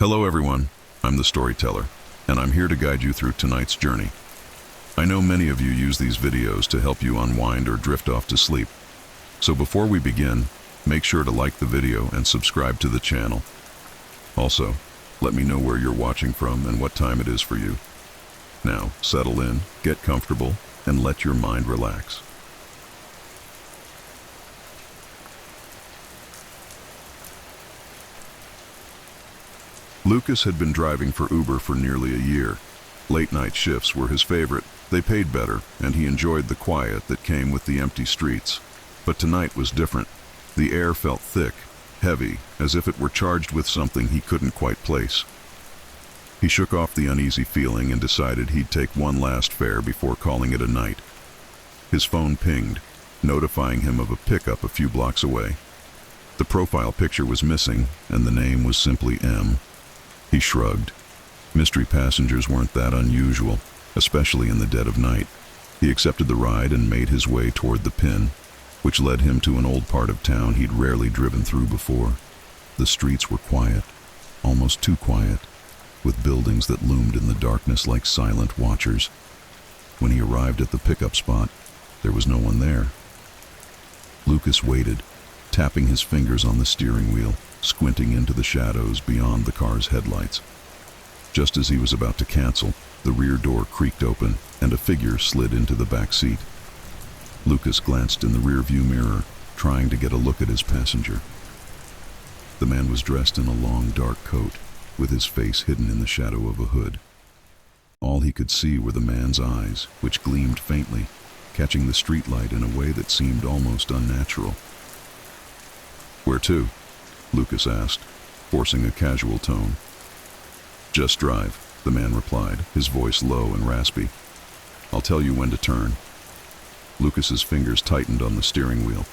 Hello everyone, I'm the storyteller, and I'm here to guide you through tonight's journey. I know many of you use these videos to help you unwind or drift off to sleep. So before we begin, make sure to like the video and subscribe to the channel. Also, let me know where you're watching from and what time it is for you. Now, settle in, get comfortable, and let your mind relax. Lucas had been driving for Uber for nearly a year. Late-night shifts were his favorite. They paid better, and he enjoyed the quiet that came with the empty streets. But tonight was different. The air felt thick, heavy, as if it were charged with something he couldn't quite place. He shook off the uneasy feeling and decided he'd take one last fare before calling it a night. His phone pinged, notifying him of a pickup a few blocks away. The profile picture was missing, and the name was simply M. He shrugged. Mystery passengers weren't that unusual, especially in the dead of night. He accepted the ride and made his way toward the pin, which led him to an old part of town he'd rarely driven through before. The streets were quiet, almost too quiet, with buildings that loomed in the darkness like silent watchers. When he arrived at the pickup spot, there was no one there. Lucas waited, tapping his fingers on the steering wheel, squinting into the shadows beyond the car's headlights. Just as he was about to cancel, the rear door creaked open and a figure slid into the back seat. Lucas glanced in the rearview mirror, trying to get a look at his passenger. The man was dressed in a long, dark coat, with his face hidden in the shadow of a hood. All he could see were the man's eyes, which gleamed faintly, catching the streetlight in a way that seemed almost unnatural. "Where to?" Lucas asked, forcing a casual tone. "Just drive," the man replied, his voice low and raspy. "I'll tell you when to turn." Lucas's fingers tightened on the steering wheel.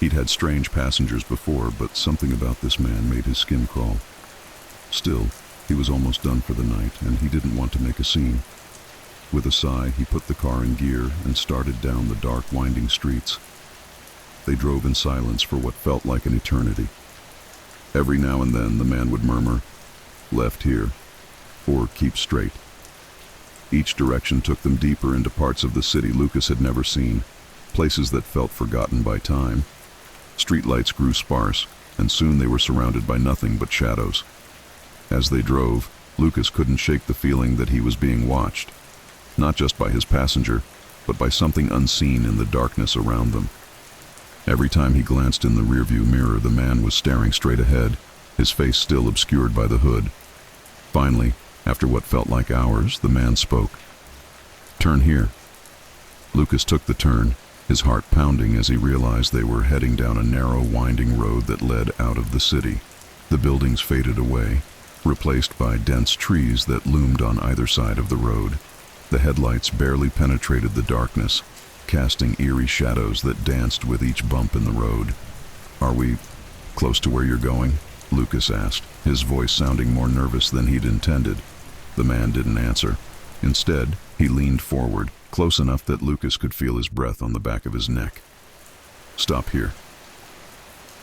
He'd had strange passengers before, but something about this man made his skin crawl. Still, he was almost done for the night, and he didn't want to make a scene. With a sigh, he put the car in gear and started down the dark, winding streets. They drove in silence for what felt like an eternity. Every now and then, the man would murmur, "Left here," or "Keep straight." Each direction took them deeper into parts of the city Lucas had never seen, places that felt forgotten by time. Streetlights grew sparse, and soon they were surrounded by nothing but shadows. As they drove, Lucas couldn't shake the feeling that he was being watched, not just by his passenger, but by something unseen in the darkness around them. Every time he glanced in the rearview mirror, the man was staring straight ahead, his face still obscured by the hood. Finally, after what felt like hours, the man spoke. "Turn here." Lucas took the turn, his heart pounding as he realized they were heading down a narrow, winding road that led out of the city. The buildings faded away, replaced by dense trees that loomed on either side of the road. The headlights barely penetrated the darkness, casting eerie shadows that danced with each bump in the road. "Are we close to where you're going?" Lucas asked, his voice sounding more nervous than he'd intended. The man didn't answer. Instead, he leaned forward, close enough that Lucas could feel his breath on the back of his neck. "Stop here."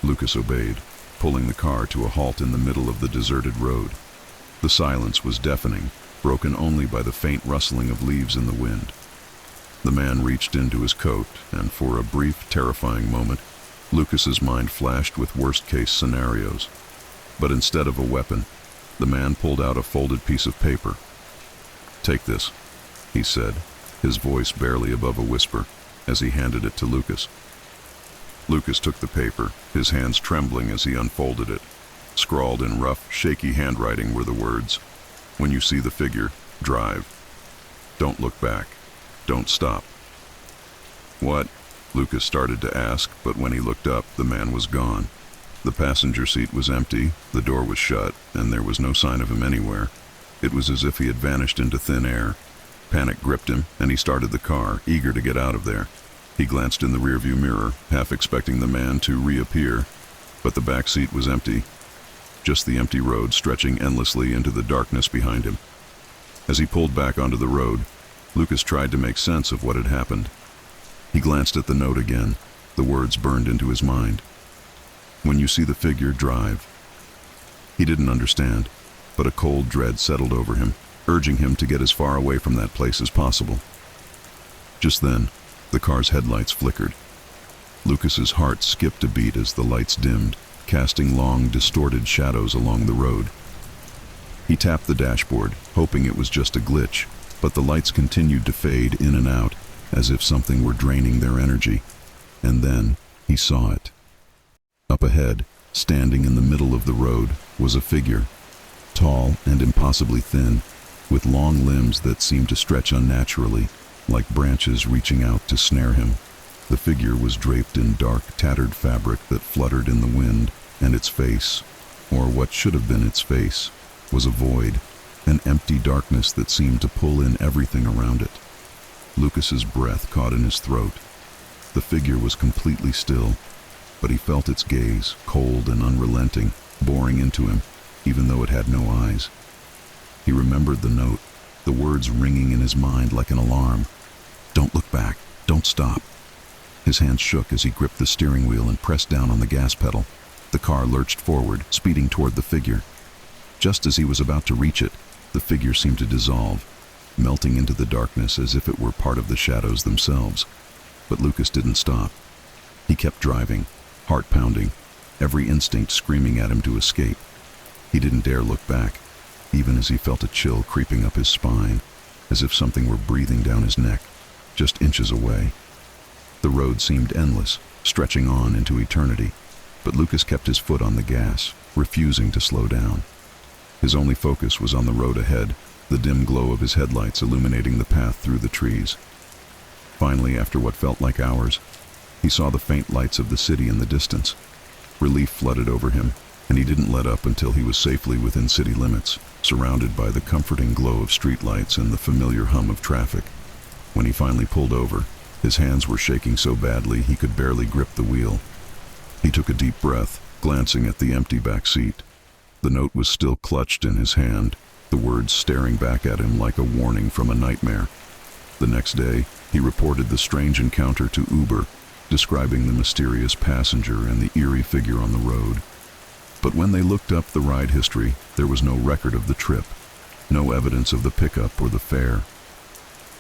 Lucas obeyed, pulling the car to a halt in the middle of the deserted road. The silence was deafening, broken only by the faint rustling of leaves in the wind. The man reached into his coat, and for a brief, terrifying moment, Lucas's mind flashed with worst-case scenarios. But instead of a weapon, the man pulled out a folded piece of paper. "Take this," he said, his voice barely above a whisper, as he handed it to Lucas. Lucas took the paper, his hands trembling as he unfolded it. Scrawled in rough, shaky handwriting were the words, "When you see the figure, drive. Don't look back. Don't stop." "What?" Lucas started to ask, but when he looked up, the man was gone. The passenger seat was empty, the door was shut, and there was no sign of him anywhere. It was as if he had vanished into thin air. Panic gripped him, and he started the car, eager to get out of there. He glanced in the rearview mirror, half expecting the man to reappear, but the back seat was empty, just the empty road stretching endlessly into the darkness behind him. As he pulled back onto the road, Lucas tried to make sense of what had happened. He glanced at the note again. The words burned into his mind. "When you see the figure, drive." He didn't understand, but a cold dread settled over him, urging him to get as far away from that place as possible. Just then, the car's headlights flickered. Lucas's heart skipped a beat as the lights dimmed, casting long, distorted shadows along the road. He tapped the dashboard, hoping it was just a glitch, but the lights continued to fade in and out, as if something were draining their energy. And then, he saw it. Up ahead, standing in the middle of the road, was a figure, tall and impossibly thin, with long limbs that seemed to stretch unnaturally, like branches reaching out to snare him. The figure was draped in dark, tattered fabric that fluttered in the wind, and its face, or what should have been its face, was a void, an empty darkness that seemed to pull in everything around it. Lucas's breath caught in his throat. The figure was completely still, but he felt its gaze, cold and unrelenting, boring into him, even though it had no eyes. He remembered the note, the words ringing in his mind like an alarm. "Don't look back. Don't stop." His hands shook as he gripped the steering wheel and pressed down on the gas pedal. The car lurched forward, speeding toward the figure. Just as he was about to reach it, the figure seemed to dissolve, melting into the darkness as if it were part of the shadows themselves. But Lucas didn't stop. He kept driving, heart pounding, every instinct screaming at him to escape. He didn't dare look back, even as he felt a chill creeping up his spine, as if something were breathing down his neck, just inches away. The road seemed endless, stretching on into eternity, but Lucas kept his foot on the gas, refusing to slow down. His only focus was on the road ahead, the dim glow of his headlights illuminating the path through the trees. Finally, after what felt like hours, he saw the faint lights of the city in the distance. Relief flooded over him, and he didn't let up until he was safely within city limits, surrounded by the comforting glow of streetlights and the familiar hum of traffic. When he finally pulled over, his hands were shaking so badly he could barely grip the wheel. He took a deep breath, glancing at the empty back seat. The note was still clutched in his hand, the words staring back at him like a warning from a nightmare. The next day, he reported the strange encounter to Uber, describing the mysterious passenger and the eerie figure on the road. But when they looked up the ride history, there was no record of the trip, no evidence of the pickup or the fare.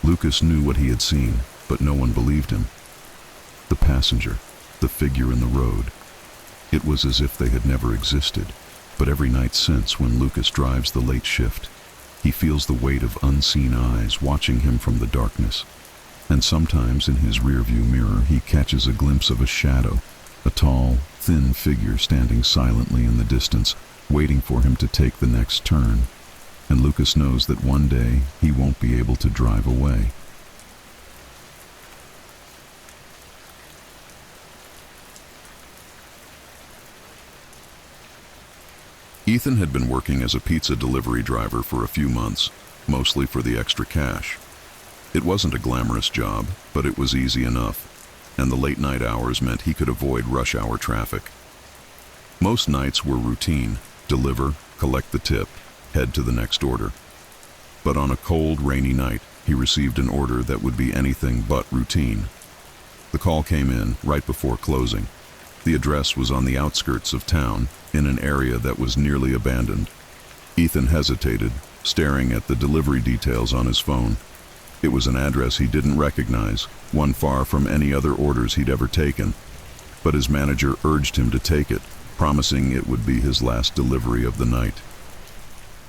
Lucas knew what he had seen, but no one believed him. The passenger, the figure in the road. It was as if they had never existed. But every night since, when Lucas drives the late shift, he feels the weight of unseen eyes watching him from the darkness. And sometimes in his rearview mirror he catches a glimpse of a shadow, a tall, thin figure standing silently in the distance, waiting for him to take the next turn. And Lucas knows that one day he won't be able to drive away. Ethan had been working as a pizza delivery driver for a few months, mostly for the extra cash. It wasn't a glamorous job, but it was easy enough, and the late-night hours meant he could avoid rush-hour traffic. Most nights were routine: deliver, collect the tip, head to the next order. But on a cold, rainy night, he received an order that would be anything but routine. The call came in right before closing. The address was on the outskirts of town, in an area that was nearly abandoned. Ethan hesitated, staring at the delivery details on his phone. It was an address he didn't recognize, one far from any other orders he'd ever taken. But his manager urged him to take it, promising it would be his last delivery of the night.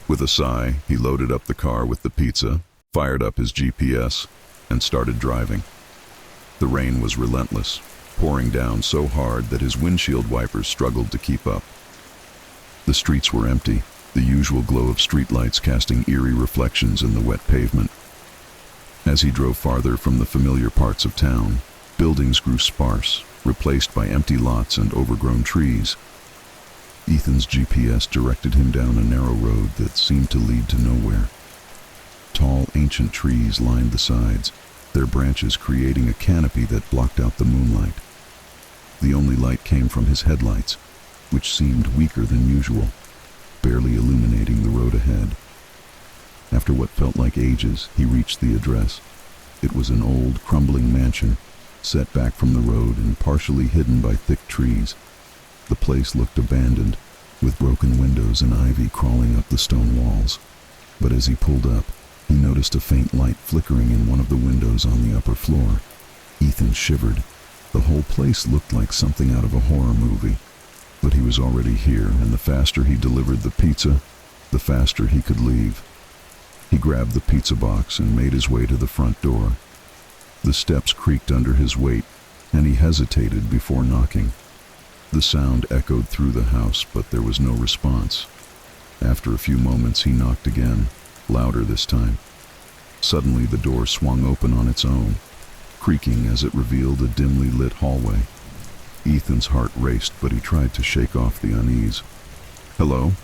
With a sigh, he loaded up the car with the pizza, fired up his GPS, and started driving. The rain was relentless, pouring down so hard that his windshield wipers struggled to keep up. The streets were empty, the usual glow of streetlights casting eerie reflections in the wet pavement. As he drove farther from the familiar parts of town, buildings grew sparse, replaced by empty lots and overgrown trees. Ethan's GPS directed him down a narrow road that seemed to lead to nowhere. Tall, ancient trees lined the sides, their branches creating a canopy that blocked out the moonlight. The only light came from his headlights, which seemed weaker than usual, barely illuminating the road ahead. After what felt like ages, he reached the address. It was an old, crumbling mansion, set back from the road and partially hidden by thick trees. The place looked abandoned, with broken windows and ivy crawling up the stone walls. But as he pulled up, he noticed a faint light flickering in one of the windows on the upper floor. Ethan shivered. The whole place looked like something out of a horror movie. But he was already here, and the faster he delivered the pizza, the faster he could leave. He grabbed the pizza box and made his way to the front door. The steps creaked under his weight, and he hesitated before knocking. The sound echoed through the house, but there was no response. After a few moments, he knocked again, louder this time. Suddenly, the door swung open on its own, creaking as it revealed a dimly lit hallway. Ethan's heart raced, but he tried to shake off the unease. "Hello?"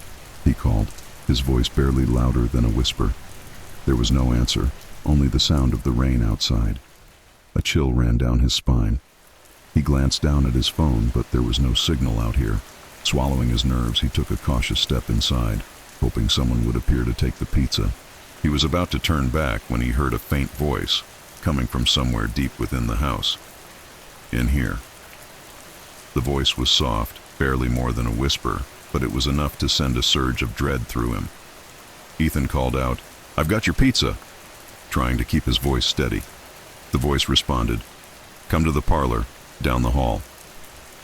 he called, his voice barely louder than a whisper. There was no answer, only the sound of the rain outside. A chill ran down his spine. He glanced down at his phone, but there was no signal out here. Swallowing his nerves, he took a cautious step inside, hoping someone would appear to take the pizza. He was about to turn back when he heard a faint voice, coming from somewhere deep within the house. "In here." The voice was soft, barely more than a whisper, but it was enough to send a surge of dread through him. Ethan called out, "I've got your pizza," trying to keep his voice steady. The voice responded, "Come to the parlor, down the hall."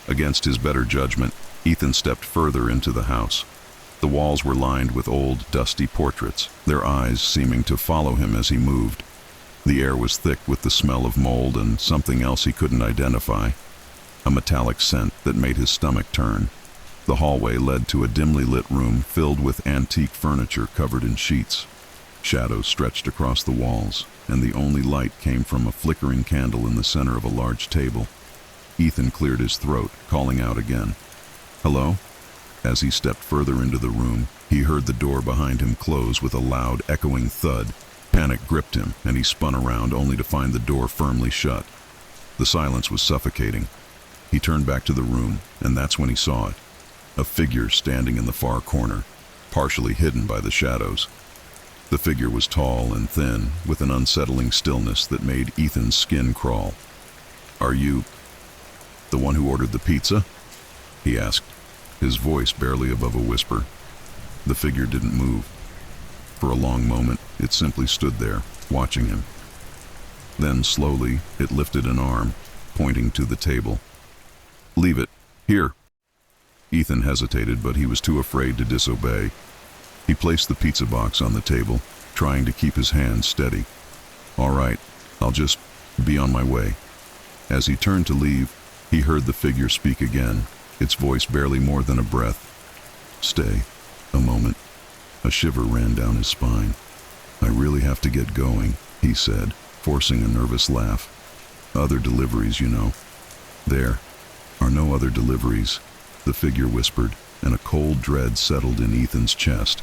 Against his better judgment, Ethan stepped further into the house. The walls were lined with old, dusty portraits, their eyes seeming to follow him as he moved. The air was thick with the smell of mold and something else he couldn't identify, a metallic scent that made his stomach turn. The hallway led to a dimly lit room filled with antique furniture covered in sheets. Shadows stretched across the walls, and the only light came from a flickering candle in the center of a large table. Ethan cleared his throat, calling out again, "Hello?" As he stepped further into the room, he heard the door behind him close with a loud, echoing thud. Panic gripped him, and he spun around only to find the door firmly shut. The silence was suffocating. He turned back to the room, and that's when he saw it. A figure standing in the far corner, partially hidden by the shadows. The figure was tall and thin, with an unsettling stillness that made Ethan's skin crawl. "Are you the one who ordered the pizza?" he asked, his voice barely above a whisper. The figure didn't move. For a long moment, it simply stood there, watching him. Then, slowly, it lifted an arm, pointing to the table. "Leave it. Here." Ethan hesitated, but he was too afraid to disobey. He placed the pizza box on the table, trying to keep his hands steady. "All right, I'll just be on my way." As he turned to leave, he heard the figure speak again, its voice barely more than a breath. "Stay a moment." A shiver ran down his spine. "I really have to get going," he said, forcing a nervous laugh. "Other deliveries, you know." "There are no other deliveries," the figure whispered, and a cold dread settled in Ethan's chest.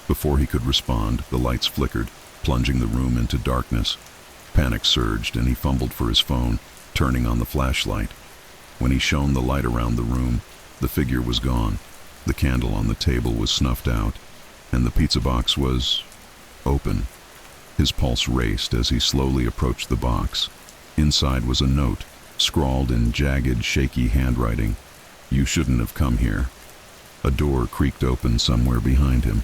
Before he could respond, the lights flickered, plunging the room into darkness. Panic surged, and he fumbled for his phone, turning on the flashlight. When he shone the light around the room, the figure was gone. The candle on the table was snuffed out, and the pizza box was open. His pulse raced as he slowly approached the box. Inside was a note, scrawled in jagged, shaky handwriting. "You shouldn't have come here." A door creaked open somewhere behind him.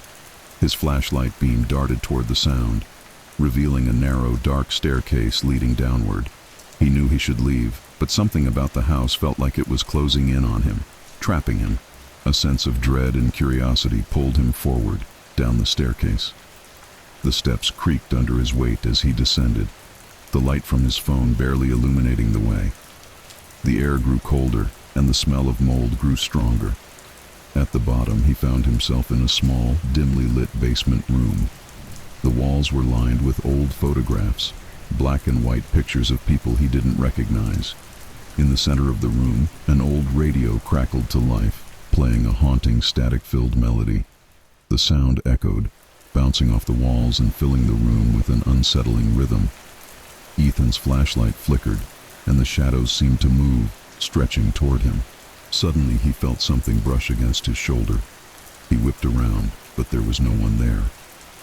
His flashlight beam darted toward the sound, revealing a narrow, dark staircase leading downward. He knew he should leave, but something about the house felt like it was closing in on him, trapping him. A sense of dread and curiosity pulled him forward, down the staircase. The steps creaked under his weight as he descended, the light from his phone barely illuminating the way. The air grew colder, and the smell of mold grew stronger. At the bottom, he found himself in a small, dimly lit basement room. The walls were lined with old photographs, black and white pictures of people he didn't recognize. In the center of the room, an old radio crackled to life, playing a haunting, static-filled melody. The sound echoed, bouncing off the walls and filling the room with an unsettling rhythm. Ethan's flashlight flickered, and the shadows seemed to move, stretching toward him. Suddenly, he felt something brush against his shoulder. He whipped around, but there was no one there.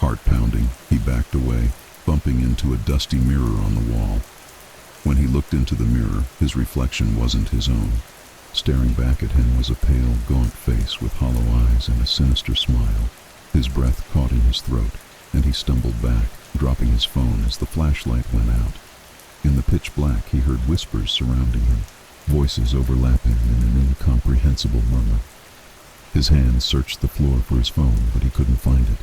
Heart pounding, he backed away, bumping into a dusty mirror on the wall. When he looked into the mirror, his reflection wasn't his own. Staring back at him was a pale, gaunt face with hollow eyes and a sinister smile. His breath caught in his throat, and he stumbled back, dropping his phone as the flashlight went out. In the pitch black, he heard whispers surrounding him, voices overlapping in an incomprehensible murmur. His hands searched the floor for his phone, but he couldn't find it.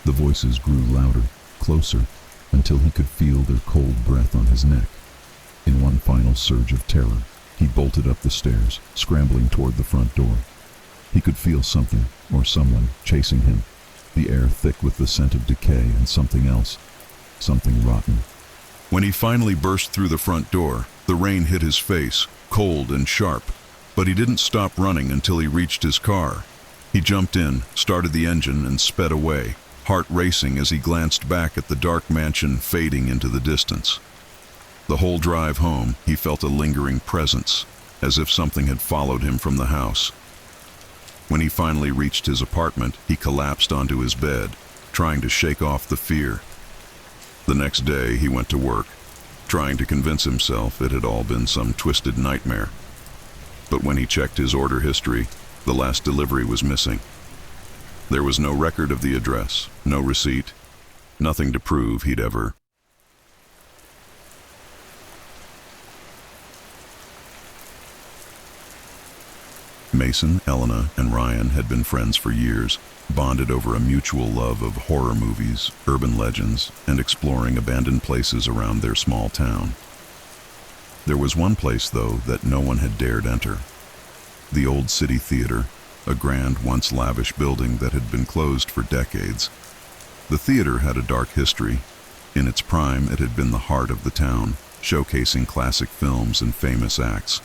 The voices grew louder, closer, until he could feel their cold breath on his neck. In one final surge of terror, he bolted up the stairs, scrambling toward the front door. He could feel something, or someone, chasing him, the air thick with the scent of decay and something else, something rotten. When he finally burst through the front door, the rain hit his face, cold and sharp, but he didn't stop running until he reached his car. He jumped in, started the engine, and sped away, heart racing as he glanced back at the dark mansion fading into the distance. The whole drive home, he felt a lingering presence, as if something had followed him from the house. When he finally reached his apartment, he collapsed onto his bed, trying to shake off the fear. The next day, he went to work, trying to convince himself it had all been some twisted nightmare. But when he checked his order history, the last delivery was missing. There was no record of the address, no receipt, nothing to prove he'd ever. Mason, Elena, and Ryan had been friends for years, bonded over a mutual love of horror movies, urban legends, and exploring abandoned places around their small town. There was one place, though, that no one had dared enter. The old city theater, a grand, once lavish building that had been closed for decades. The theater had a dark history. In its prime, it had been the heart of the town, showcasing classic films and famous acts.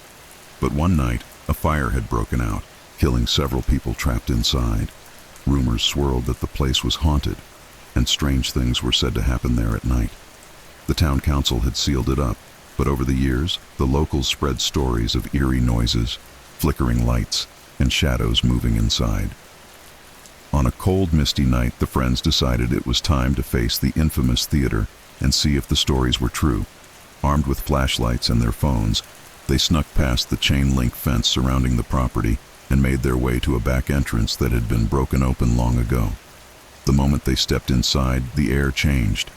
But one night, a fire had broken out, killing several people trapped inside. Rumors swirled that the place was haunted, and strange things were said to happen there at night. The town council had sealed it up, but over the years, the locals spread stories of eerie noises, flickering lights, and shadows moving inside. On a cold, misty night, the friends decided it was time to face the infamous theater and see if the stories were true. Armed with flashlights and their phones, they snuck past the chain-link fence surrounding the property and made their way to a back entrance that had been broken open long ago. The moment they stepped inside, the air changed.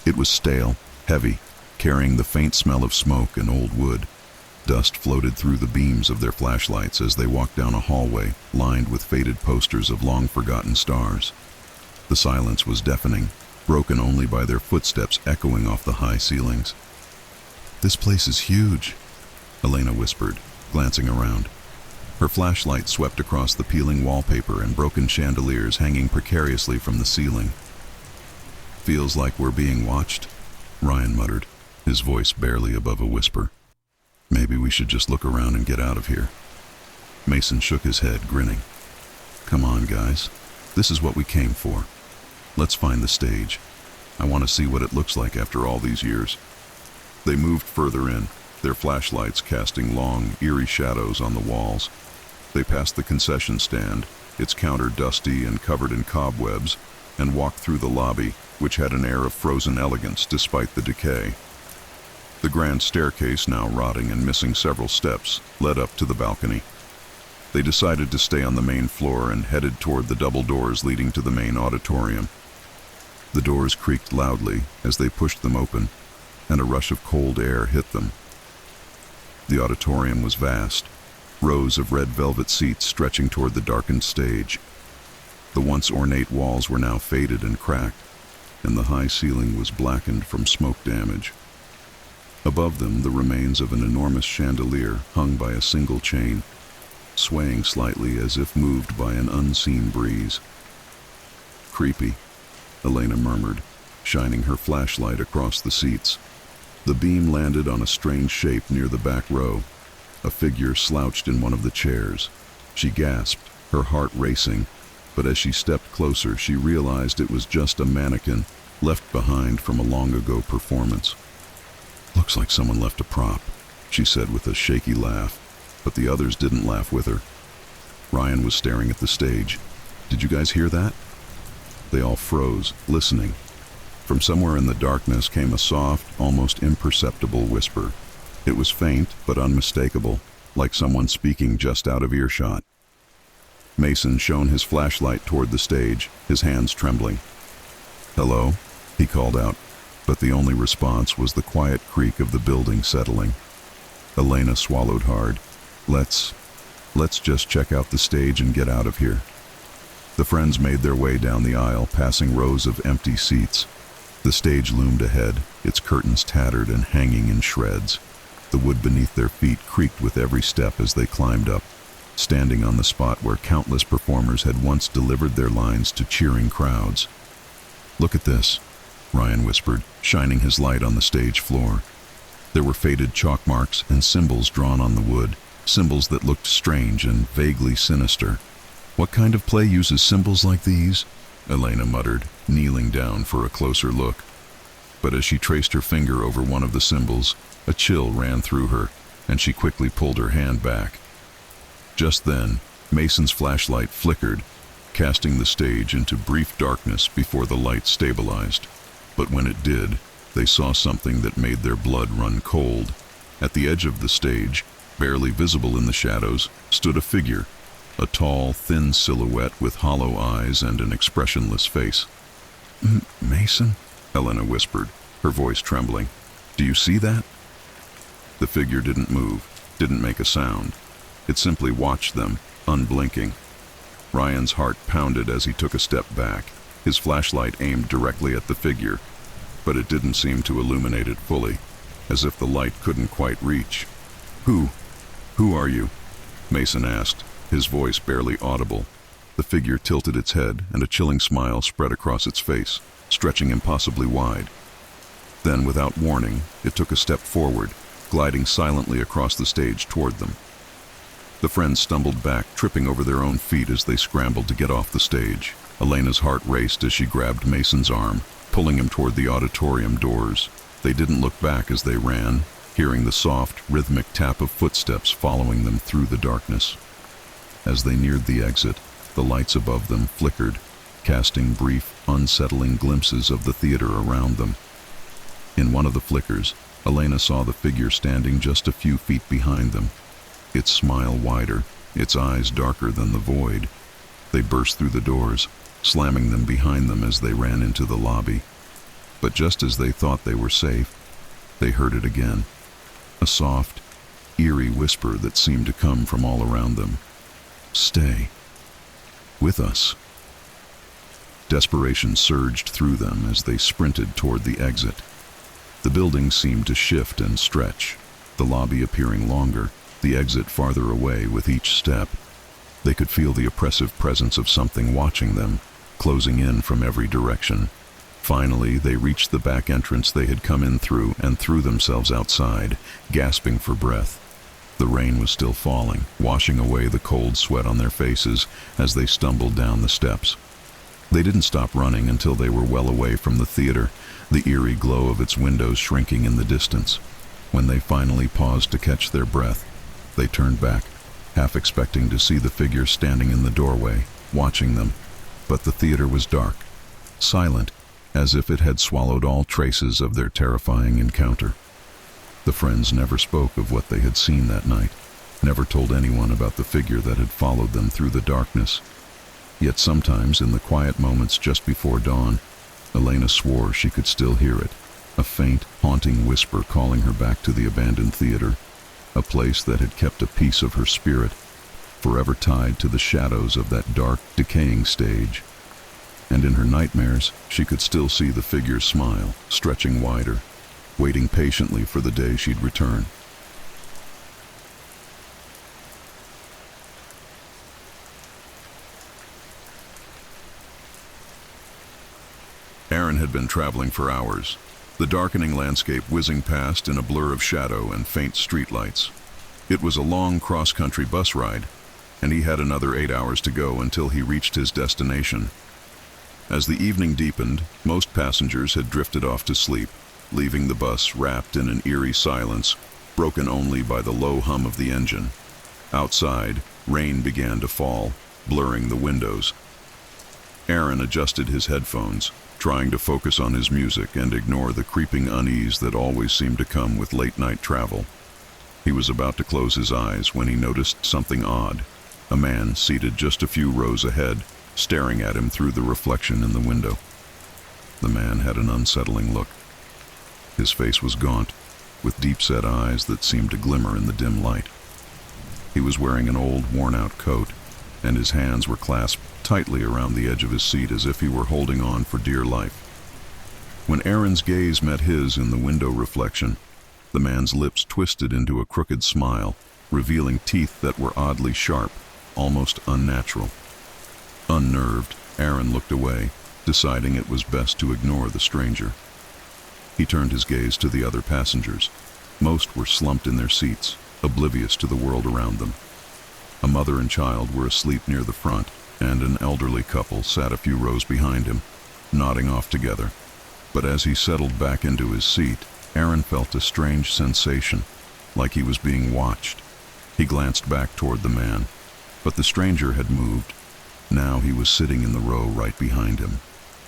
It was stale, heavy, carrying the faint smell of smoke and old wood. Dust floated through the beams of their flashlights as they walked down a hallway lined with faded posters of long-forgotten stars. The silence was deafening, broken only by their footsteps echoing off the high ceilings. "This place is huge," Elena whispered, glancing around. Her flashlight swept across the peeling wallpaper and broken chandeliers hanging precariously from the ceiling. "Feels like we're being watched," Ryan muttered, his voice barely above a whisper. "Maybe we should just look around and get out of here." Mason shook his head, grinning. "Come on, guys. This is what we came for. Let's find the stage. I want to see what it looks like after all these years." They moved further in, their flashlights casting long, eerie shadows on the walls. They passed the concession stand, its counter dusty and covered in cobwebs, and walked through the lobby, which had an air of frozen elegance despite the decay. The grand staircase, now rotting and missing several steps, led up to the balcony. They decided to stay on the main floor and headed toward the double doors leading to the main auditorium. The doors creaked loudly as they pushed them open, and a rush of cold air hit them. The auditorium was vast, rows of red velvet seats stretching toward the darkened stage. The once ornate walls were now faded and cracked, and the high ceiling was blackened from smoke damage. Above them, the remains of an enormous chandelier hung by a single chain, swaying slightly as if moved by an unseen breeze. "Creepy," Elena murmured, shining her flashlight across the seats. The beam landed on a strange shape near the back row. A figure slouched in one of the chairs. She gasped, her heart racing, but as she stepped closer, she realized it was just a mannequin left behind from a long-ago performance. "Looks like someone left a prop," she said with a shaky laugh, but the others didn't laugh with her. Ryan was staring at the stage. "Did you guys hear that?" They all froze, listening. From somewhere in the darkness came a soft, almost imperceptible whisper. It was faint, but unmistakable, like someone speaking just out of earshot. Mason shone his flashlight toward the stage, his hands trembling. "Hello?" he called out, but the only response was the quiet creak of the building settling. Elena swallowed hard. Let's just check out the stage and get out of here." The friends made their way down the aisle, passing rows of empty seats. The stage loomed ahead, its curtains tattered and hanging in shreds. The wood beneath their feet creaked with every step as they climbed up, standing on the spot where countless performers had once delivered their lines to cheering crowds. "Look at this," Ryan whispered, shining his light on the stage floor. There were faded chalk marks and symbols drawn on the wood, symbols that looked strange and vaguely sinister. "What kind of play uses symbols like these?" Elena muttered, kneeling down for a closer look. But as she traced her finger over one of the symbols, a chill ran through her, and she quickly pulled her hand back. Just then, Mason's flashlight flickered, casting the stage into brief darkness before the light stabilized. But when it did, they saw something that made their blood run cold. At the edge of the stage, barely visible in the shadows, stood a figure, a tall, thin silhouette with hollow eyes and an expressionless face. "Mason?" Elena whispered, her voice trembling. "Do you see that?" The figure didn't move, didn't make a sound. It simply watched them, unblinking. Ryan's heart pounded as he took a step back, his flashlight aimed directly at the figure, but it didn't seem to illuminate it fully, as if the light couldn't quite reach. Who are you?" Mason asked, his voice barely audible. The figure tilted its head, and a chilling smile spread across its face, stretching impossibly wide. Then, without warning, it took a step forward, gliding silently across the stage toward them. The friends stumbled back, tripping over their own feet as they scrambled to get off the stage. Elena's heart raced as she grabbed Mason's arm, pulling him toward the auditorium doors. They didn't look back as they ran, hearing the soft, rhythmic tap of footsteps following them through the darkness. As they neared the exit, the lights above them flickered, casting brief, unsettling glimpses of the theater around them. In one of the flickers, Elena saw the figure standing just a few feet behind them, its smile wider, its eyes darker than the void. They burst through the doors, slamming them behind them as they ran into the lobby. But just as they thought they were safe, they heard it again. A soft, eerie whisper that seemed to come from all around them. "Stay with us." Desperation surged through them as they sprinted toward the exit. The building seemed to shift and stretch, the lobby appearing longer, the exit farther away with each step. They could feel the oppressive presence of something watching them, closing in from every direction. Finally, they reached the back entrance they had come in through and threw themselves outside, gasping for breath. The rain was still falling, washing away the cold sweat on their faces as they stumbled down the steps. They didn't stop running until they were well away from the theater, the eerie glow of its windows shrinking in the distance. When they finally paused to catch their breath, they turned back, half expecting to see the figure standing in the doorway, watching them. But the theater was dark, silent, as if it had swallowed all traces of their terrifying encounter. The friends never spoke of what they had seen that night, never told anyone about the figure that had followed them through the darkness. Yet sometimes, in the quiet moments just before dawn, Elena swore she could still hear it, a faint, haunting whisper calling her back to the abandoned theater, a place that had kept a piece of her spirit, forever tied to the shadows of that dark, decaying stage. And in her nightmares, she could still see the figure's smile, stretching wider, waiting patiently for the day she'd return. Aaron had been traveling for hours, the darkening landscape whizzing past in a blur of shadow and faint streetlights. It was a long cross-country bus ride, and he had another 8 hours to go until he reached his destination. As the evening deepened, most passengers had drifted off to sleep, leaving the bus wrapped in an eerie silence, broken only by the low hum of the engine. Outside, rain began to fall, blurring the windows. Aaron adjusted his headphones, trying to focus on his music and ignore the creeping unease that always seemed to come with late-night travel. He was about to close his eyes when he noticed something odd. A man seated just a few rows ahead, staring at him through the reflection in the window. The man had an unsettling look. His face was gaunt, with deep-set eyes that seemed to glimmer in the dim light. He was wearing an old, worn-out coat, and his hands were clasped tightly around the edge of his seat as if he were holding on for dear life. When Aaron's gaze met his in the window reflection, the man's lips twisted into a crooked smile, revealing teeth that were oddly sharp, almost unnatural. Unnerved, Aaron looked away, deciding it was best to ignore the stranger. He turned his gaze to the other passengers. Most were slumped in their seats, oblivious to the world around them. A mother and child were asleep near the front, and an elderly couple sat a few rows behind him, nodding off together. But as he settled back into his seat, Aaron felt a strange sensation, like he was being watched. He glanced back toward the man, but the stranger had moved. Now he was sitting in the row right behind him,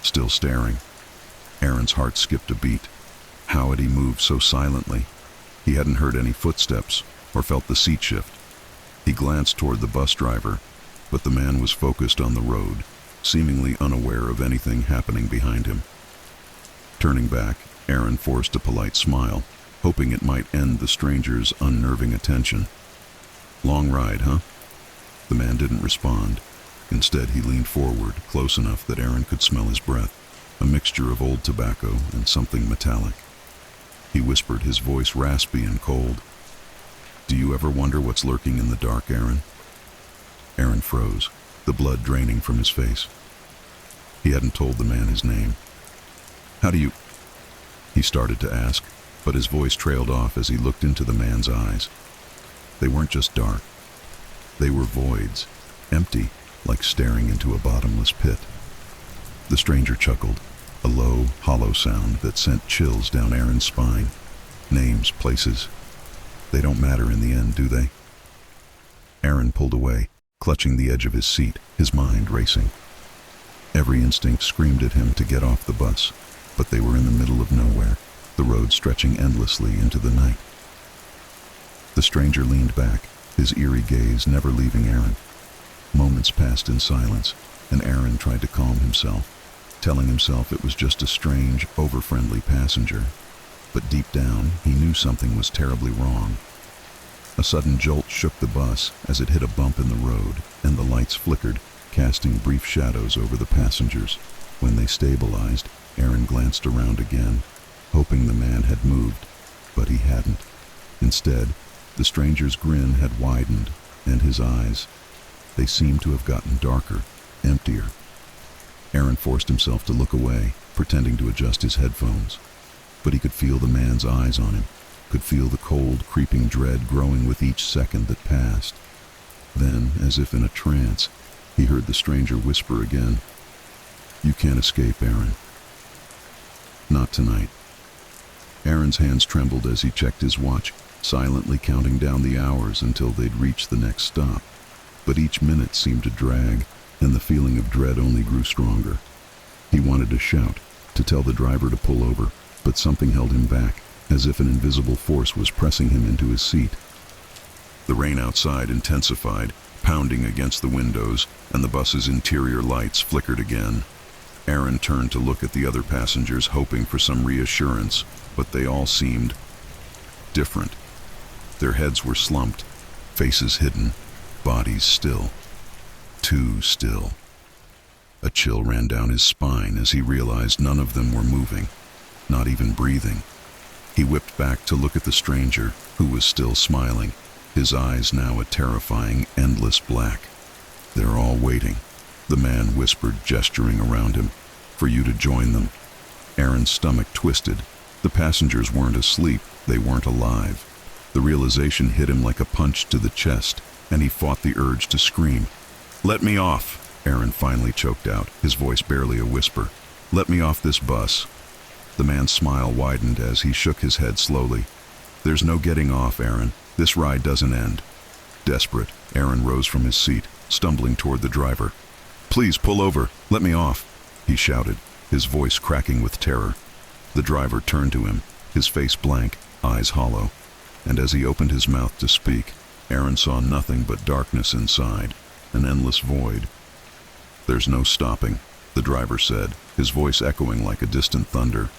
still staring. Aaron's heart skipped a beat. How had he moved so silently? He hadn't heard any footsteps or felt the seat shift. He glanced toward the bus driver, but the man was focused on the road, seemingly unaware of anything happening behind him. Turning back, Aaron forced a polite smile, hoping it might end the stranger's unnerving attention. "Long ride, huh?" The man didn't respond. Instead, he leaned forward, close enough that Aaron could smell his breath, a mixture of old tobacco and something metallic. He whispered, his voice raspy and cold. "Do you ever wonder what's lurking in the dark, Aaron?" Aaron froze, the blood draining from his face. He hadn't told the man his name. "How do you—" he started to ask, but his voice trailed off as he looked into the man's eyes. They weren't just dark. They were voids, empty, like staring into a bottomless pit. The stranger chuckled, a low, hollow sound that sent chills down Aaron's spine. Names, places, they don't matter in the end, do they? Aaron pulled away, clutching the edge of his seat, his mind racing. Every instinct screamed at him to get off the bus, but they were in the middle of nowhere, the road stretching endlessly into the night. The stranger leaned back, his eerie gaze never leaving Aaron. Moments passed in silence, and Aaron tried to calm himself, telling himself it was just a strange, over-friendly passenger. But deep down, he knew something was terribly wrong. A sudden jolt shook the bus as it hit a bump in the road, and the lights flickered, casting brief shadows over the passengers. When they stabilized, Aaron glanced around again, hoping the man had moved, but he hadn't. Instead, the stranger's grin had widened, and his eyes, they seemed to have gotten darker, emptier. Aaron forced himself to look away, pretending to adjust his headphones. But he could feel the man's eyes on him, could feel the cold, creeping dread growing with each second that passed. Then, as if in a trance, he heard the stranger whisper again, "You can't escape, Aaron. Not tonight." Aaron's hands trembled as he checked his watch, silently counting down the hours until they'd reach the next stop. But each minute seemed to drag, and the feeling of dread only grew stronger. He wanted to shout, to tell the driver to pull over, but something held him back, as if an invisible force was pressing him into his seat. The rain outside intensified, pounding against the windows, and the bus's interior lights flickered again. Aaron turned to look at the other passengers, hoping for some reassurance, but they all seemed different. Their heads were slumped, faces hidden, bodies still. Too still. A chill ran down his spine as he realized none of them were moving, not even breathing. He whipped back to look at the stranger, who was still smiling, his eyes now a terrifying, endless black. "They're all waiting," the man whispered, gesturing around him, "for you to join them." Aaron's stomach twisted. The passengers weren't asleep, they weren't alive. The realization hit him like a punch to the chest, and he fought the urge to scream. "Let me off," Aaron finally choked out, his voice barely a whisper. "Let me off this bus." The man's smile widened as he shook his head slowly. "There's no getting off, Aaron. This ride doesn't end." Desperate, Aaron rose from his seat, stumbling toward the driver. "Please pull over. Let me off," he shouted, his voice cracking with terror. The driver turned to him, his face blank, eyes hollow. and as he opened his mouth to speak, Aaron saw nothing but darkness inside, an endless void. "There's no stopping," the driver said, his voice echoing like a distant thunder.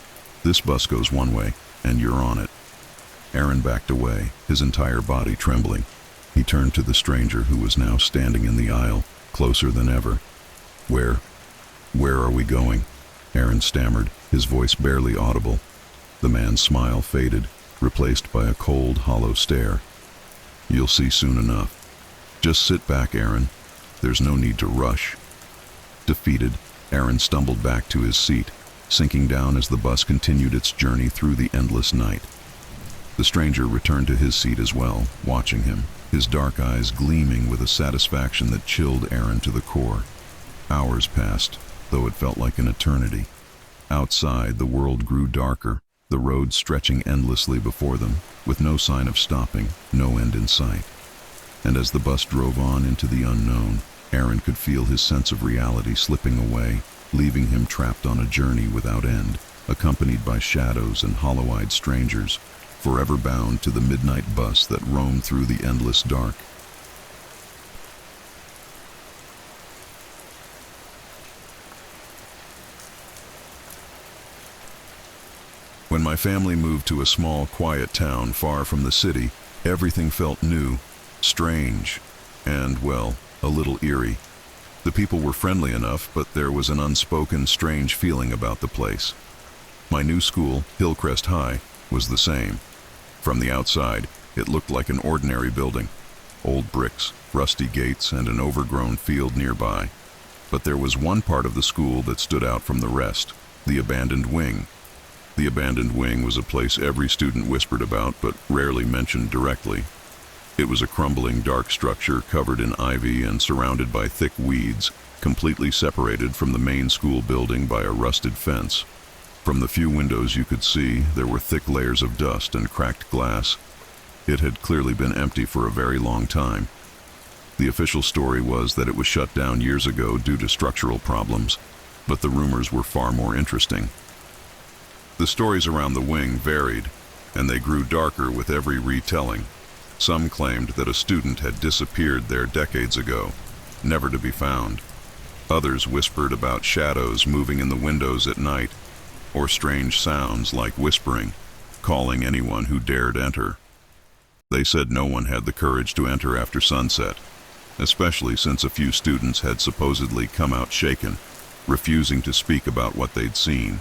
"This bus goes one way, and you're on it." Aaron backed away, his entire body trembling. He turned to the stranger who was now standing in the aisle, closer than ever. Where are we going?" Aaron stammered, his voice barely audible. The man's smile faded, replaced by a cold, hollow stare. "You'll see soon enough. Just sit back, Aaron. There's no need to rush." Defeated, Aaron stumbled back to his seat, sinking down as the bus continued its journey through the endless night. The stranger returned to his seat as well, watching him, his dark eyes gleaming with a satisfaction that chilled Aaron to the core. Hours passed, though it felt like an eternity. Outside, the world grew darker, the road stretching endlessly before them, with no sign of stopping, no end in sight. And as the bus drove on into the unknown, Aaron could feel his sense of reality slipping away, leaving him trapped on a journey without end, accompanied by shadows and hollow-eyed strangers, forever bound to the midnight bus that roamed through the endless dark. When my family moved to a small, quiet town far from the city, everything felt new, strange, and, well, a little eerie. The people were friendly enough, but there was an unspoken, strange feeling about the place. My new school, Hillcrest High, was the same. From the outside, it looked like an ordinary building. Old bricks, rusty gates, and an overgrown field nearby. But there was one part of the school that stood out from the rest, the abandoned wing. The abandoned wing was a place every student whispered about, but rarely mentioned directly. It was a crumbling, dark structure covered in ivy and surrounded by thick weeds, completely separated from the main school building by a rusted fence. From the few windows you could see, there were thick layers of dust and cracked glass. It had clearly been empty for a very long time. The official story was that it was shut down years ago due to structural problems, but the rumors were far more interesting. The stories around the wing varied, and they grew darker with every retelling. Some claimed that a student had disappeared there decades ago, never to be found. Others whispered about shadows moving in the windows at night, or strange sounds like whispering, calling anyone who dared enter. They said no one had the courage to enter after sunset, especially since a few students had supposedly come out shaken, refusing to speak about what they'd seen.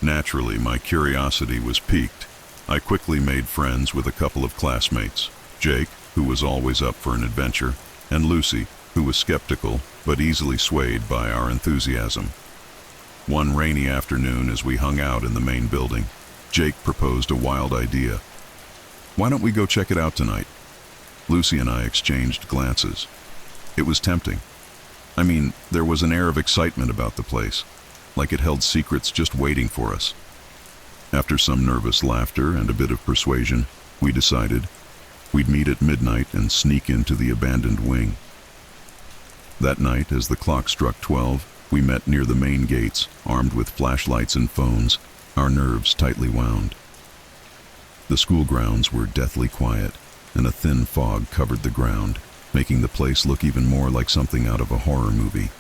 Naturally, my curiosity was piqued. I quickly made friends with a couple of classmates, Jake, who was always up for an adventure, and Lucy, who was skeptical but easily swayed by our enthusiasm. One rainy afternoon, as we hung out in the main building, Jake proposed a wild idea. "Why don't we go check it out tonight?" Lucy and I exchanged glances. It was tempting. I mean, there was an air of excitement about the place, like it held secrets just waiting for us. After some nervous laughter and a bit of persuasion, we decided we'd meet at midnight and sneak into the abandoned wing. That night, as the clock struck 12, we met near the main gates, armed with flashlights and phones, our nerves tightly wound. The school grounds were deathly quiet, and a thin fog covered the ground, making the place look even more like something out of a horror movie.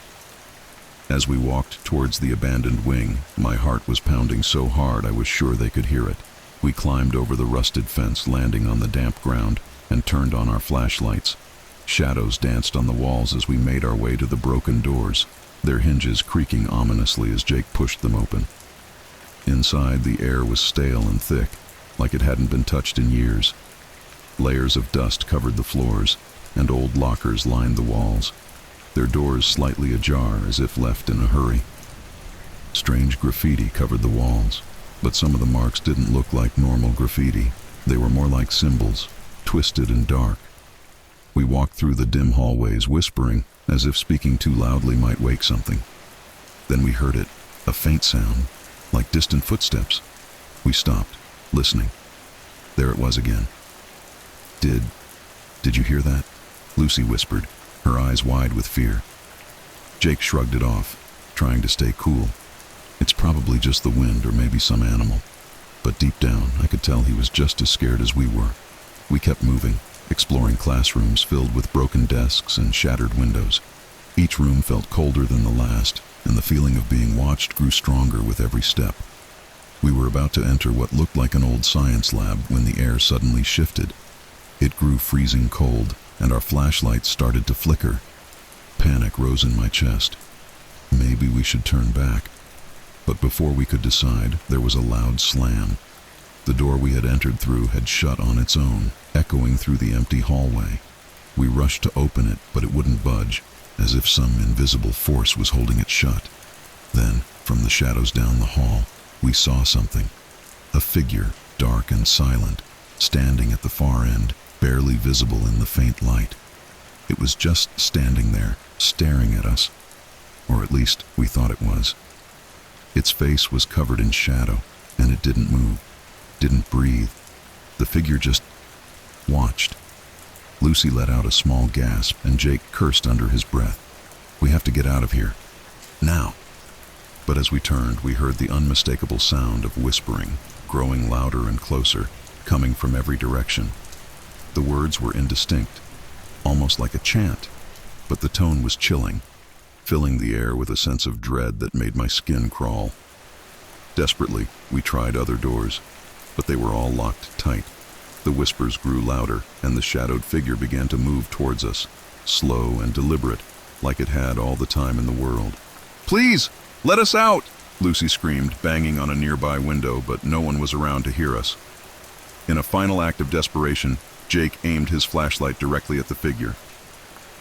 As we walked towards the abandoned wing, my heart was pounding so hard I was sure they could hear it. We climbed over the rusted fence, landing on the damp ground, and turned on our flashlights. Shadows danced on the walls as we made our way to the broken doors, their hinges creaking ominously as Jake pushed them open. Inside, the air was stale and thick, like it hadn't been touched in years. Layers of dust covered the floors, and old lockers lined the walls, their doors slightly ajar as if left in a hurry. Strange graffiti covered the walls, but some of the marks didn't look like normal graffiti. They were more like symbols, twisted and dark. We walked through the dim hallways, whispering, as if speaking too loudly might wake something. Then we heard it, a faint sound, like distant footsteps. We stopped, listening. There it was again. Did you hear that?" Lucy whispered, her eyes wide with fear. Jake shrugged it off, trying to stay cool. "It's probably just the wind or maybe some animal." But deep down, I could tell he was just as scared as we were. We kept moving, exploring classrooms filled with broken desks and shattered windows. Each room felt colder than the last, and the feeling of being watched grew stronger with every step. We were about to enter what looked like an old science lab when the air suddenly shifted. It grew freezing cold, and our flashlights started to flicker. Panic rose in my chest. Maybe we should turn back. But before we could decide, there was a loud slam. The door we had entered through had shut on its own, echoing through the empty hallway. We rushed to open it, but it wouldn't budge, as if some invisible force was holding it shut. Then, from the shadows down the hall, we saw something. A figure, dark and silent, standing at the far end, barely visible in the faint light. It was just standing there, staring at us. Or at least, we thought it was. Its face was covered in shadow, and it didn't move, didn't breathe. The figure just watched. Lucy let out a small gasp, and Jake cursed under his breath. "We have to get out of here. Now!" But as we turned, we heard the unmistakable sound of whispering, growing louder and closer, coming from every direction. The words were indistinct, almost like a chant, but the tone was chilling, filling the air with a sense of dread that made my skin crawl. Desperately, we tried other doors, but they were all locked tight. The whispers grew louder, and the shadowed figure began to move towards us, slow and deliberate, like it had all the time in the world. "Please, let us out!" Lucy screamed, banging on a nearby window, but no one was around to hear us. In a final act of desperation, Jake aimed his flashlight directly at the figure.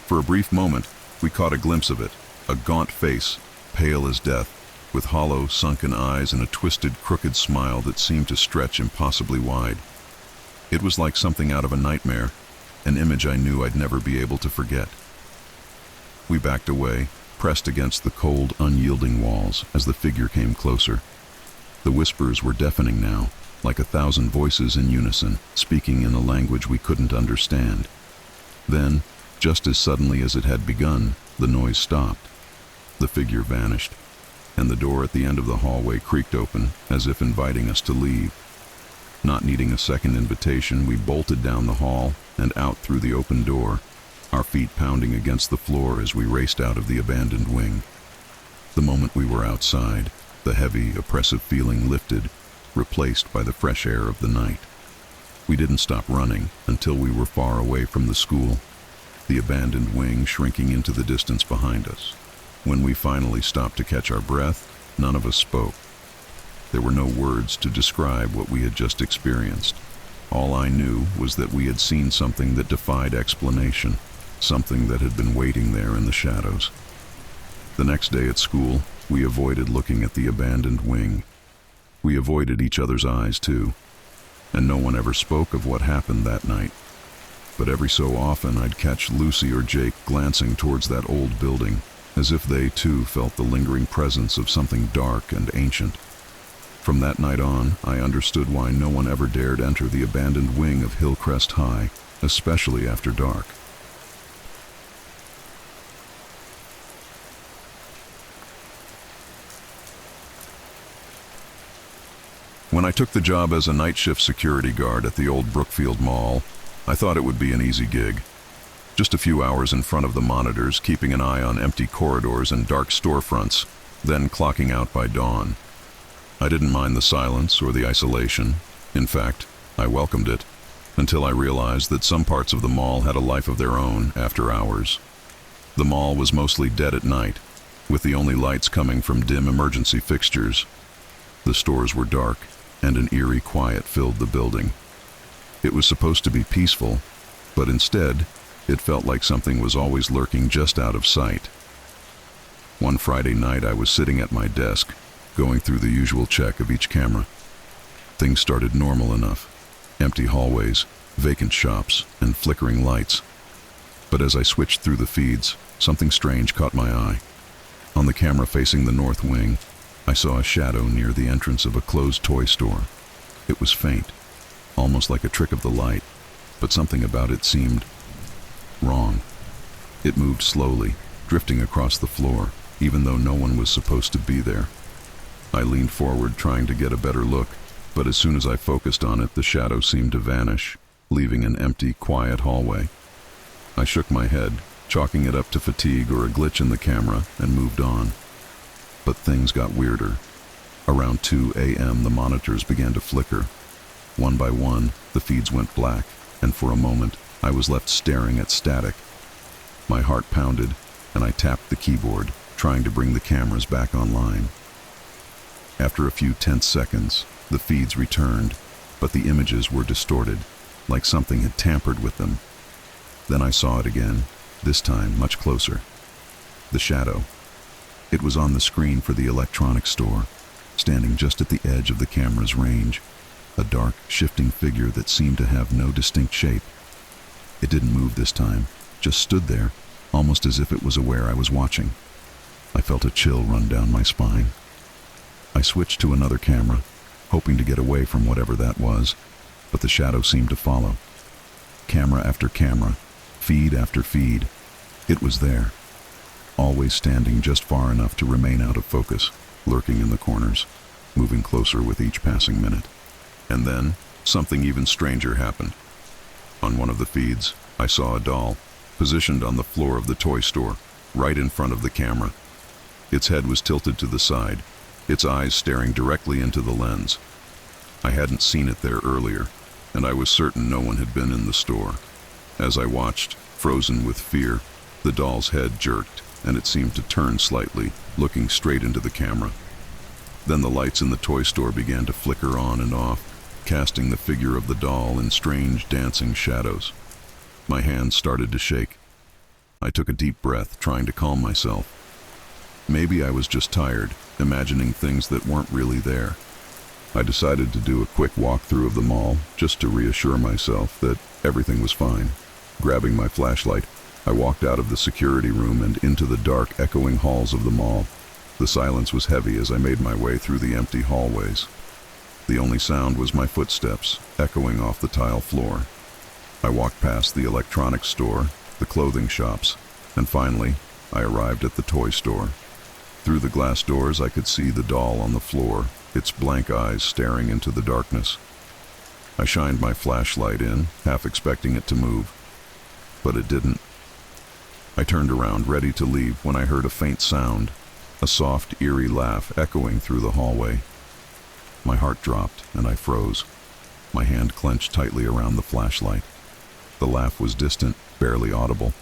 For a brief moment, we caught a glimpse of it, a gaunt face, pale as death, with hollow, sunken eyes and a twisted, crooked smile that seemed to stretch impossibly wide. It was like something out of a nightmare, an image I knew I'd never be able to forget. We backed away, pressed against the cold, unyielding walls as the figure came closer. The whispers were deafening now, like 1,000 voices in unison, speaking in a language we couldn't understand. Then, just as suddenly as it had begun, the noise stopped. The figure vanished, and the door at the end of the hallway creaked open, as if inviting us to leave. Not needing a second invitation, we bolted down the hall and out through the open door, our feet pounding against the floor as we raced out of the abandoned wing. The moment we were outside, the heavy, oppressive feeling lifted, replaced by the fresh air of the night. We didn't stop running until we were far away from the school, the abandoned wing shrinking into the distance behind us. When we finally stopped to catch our breath, none of us spoke. There were no words to describe what we had just experienced. All I knew was that we had seen something that defied explanation, something that had been waiting there in the shadows. The next day at school, we avoided looking at the abandoned wing. We avoided each other's eyes, too, and no one ever spoke of what happened that night. But every so often, I'd catch Lucy or Jake glancing towards that old building, as if they, too, felt the lingering presence of something dark and ancient. From that night on, I understood why no one ever dared enter the abandoned wing of Hillcrest High, especially after dark. When I took the job as a night shift security guard at the old Brookfield Mall, I thought it would be an easy gig. Just a few hours in front of the monitors, keeping an eye on empty corridors and dark storefronts, then clocking out by dawn. I didn't mind the silence or the isolation. In fact, I welcomed it, until I realized that some parts of the mall had a life of their own after hours. The mall was mostly dead at night, with the only lights coming from dim emergency fixtures. The stores were dark, and an eerie quiet filled the building. It was supposed to be peaceful, but instead, it felt like something was always lurking just out of sight. One Friday night, I was sitting at my desk, going through the usual check of each camera. Things started normal enough. Empty hallways, vacant shops, and flickering lights. But as I switched through the feeds, something strange caught my eye. On the camera facing the north wing, I saw a shadow near the entrance of a closed toy store. It was faint, almost like a trick of the light, but something about it seemed wrong. It moved slowly, drifting across the floor, even though no one was supposed to be there. I leaned forward, trying to get a better look, But as soon as I focused on it, the shadow seemed to vanish, leaving an empty, quiet hallway. I shook my head, chalking it up to fatigue or a glitch in the camera, and moved on. But things got weirder. Around 2 a.m. the monitors began to flicker. One by one, the feeds went black, and for a moment, I was left staring at static. My heart pounded, and I tapped the keyboard, trying to bring the cameras back online. After a few tense seconds, the feeds returned, but the images were distorted, like something had tampered with them. Then I saw it again, this time much closer. The shadow. It was on the screen for the electronics store, standing just at the edge of the camera's range, a dark, shifting figure that seemed to have no distinct shape. It didn't move this time, just stood there, almost as if it was aware I was watching. I felt a chill run down my spine. I switched to another camera, hoping to get away from whatever that was, but the shadow seemed to follow. Camera after camera, feed after feed, it was there, always standing just far enough to remain out of focus, lurking in the corners, moving closer with each passing minute. And then, something even stranger happened. On one of the feeds, I saw a doll, positioned on the floor of the toy store, right in front of the camera. Its head was tilted to the side, its eyes staring directly into the lens. I hadn't seen it there earlier, and I was certain no one had been in the store. As I watched, frozen with fear, the doll's head jerked, and it seemed to turn slightly, looking straight into the camera. Then the lights in the toy store began to flicker on and off, casting the figure of the doll in strange dancing shadows. My hands started to shake. I took a deep breath, trying to calm myself. Maybe I was just tired, imagining things that weren't really there. I decided to do a quick walkthrough of the mall, just to reassure myself that everything was fine. Grabbing my flashlight, I walked out of the security room and into the dark, echoing halls of the mall. The silence was heavy as I made my way through the empty hallways. The only sound was my footsteps, echoing off the tile floor. I walked past the electronics store, the clothing shops, and finally, I arrived at the toy store. Through the glass doors, I could see the doll on the floor, its blank eyes staring into the darkness. I shined my flashlight in, half expecting it to move, but it didn't. I turned around, ready to leave, when I heard a faint sound, a soft, eerie laugh echoing through the hallway. My heart dropped, and I froze. My hand clenched tightly around the flashlight. The laugh was distant, barely audible,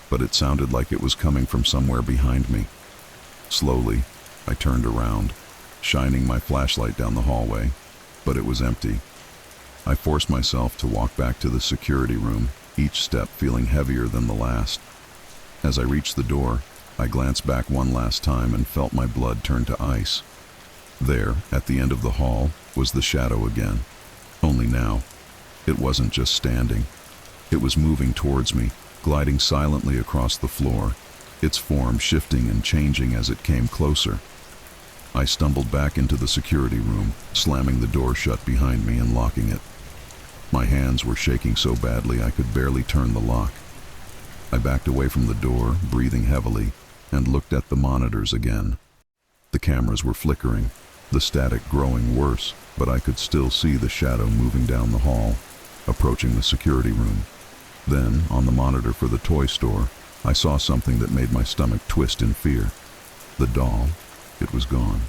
but it sounded like it was coming from somewhere behind me. Slowly, I turned around, shining my flashlight down the hallway, but it was empty. I forced myself to walk back to the security room, each step feeling heavier than the last. As I reached the door, I glanced back one last time and felt my blood turn to ice. There, at the end of the hall, was the shadow again. Only now, it wasn't just standing. It was moving towards me, gliding silently across the floor, its form shifting and changing as it came closer. I stumbled back into the security room, slamming the door shut behind me and locking it. My hands were shaking so badly I could barely turn the lock. I backed away from the door, breathing heavily, and looked at the monitors again. The cameras were flickering, the static growing worse, but I could still see the shadow moving down the hall, approaching the security room. Then, on the monitor for the toy store, I saw something that made my stomach twist in fear. The doll, it was gone.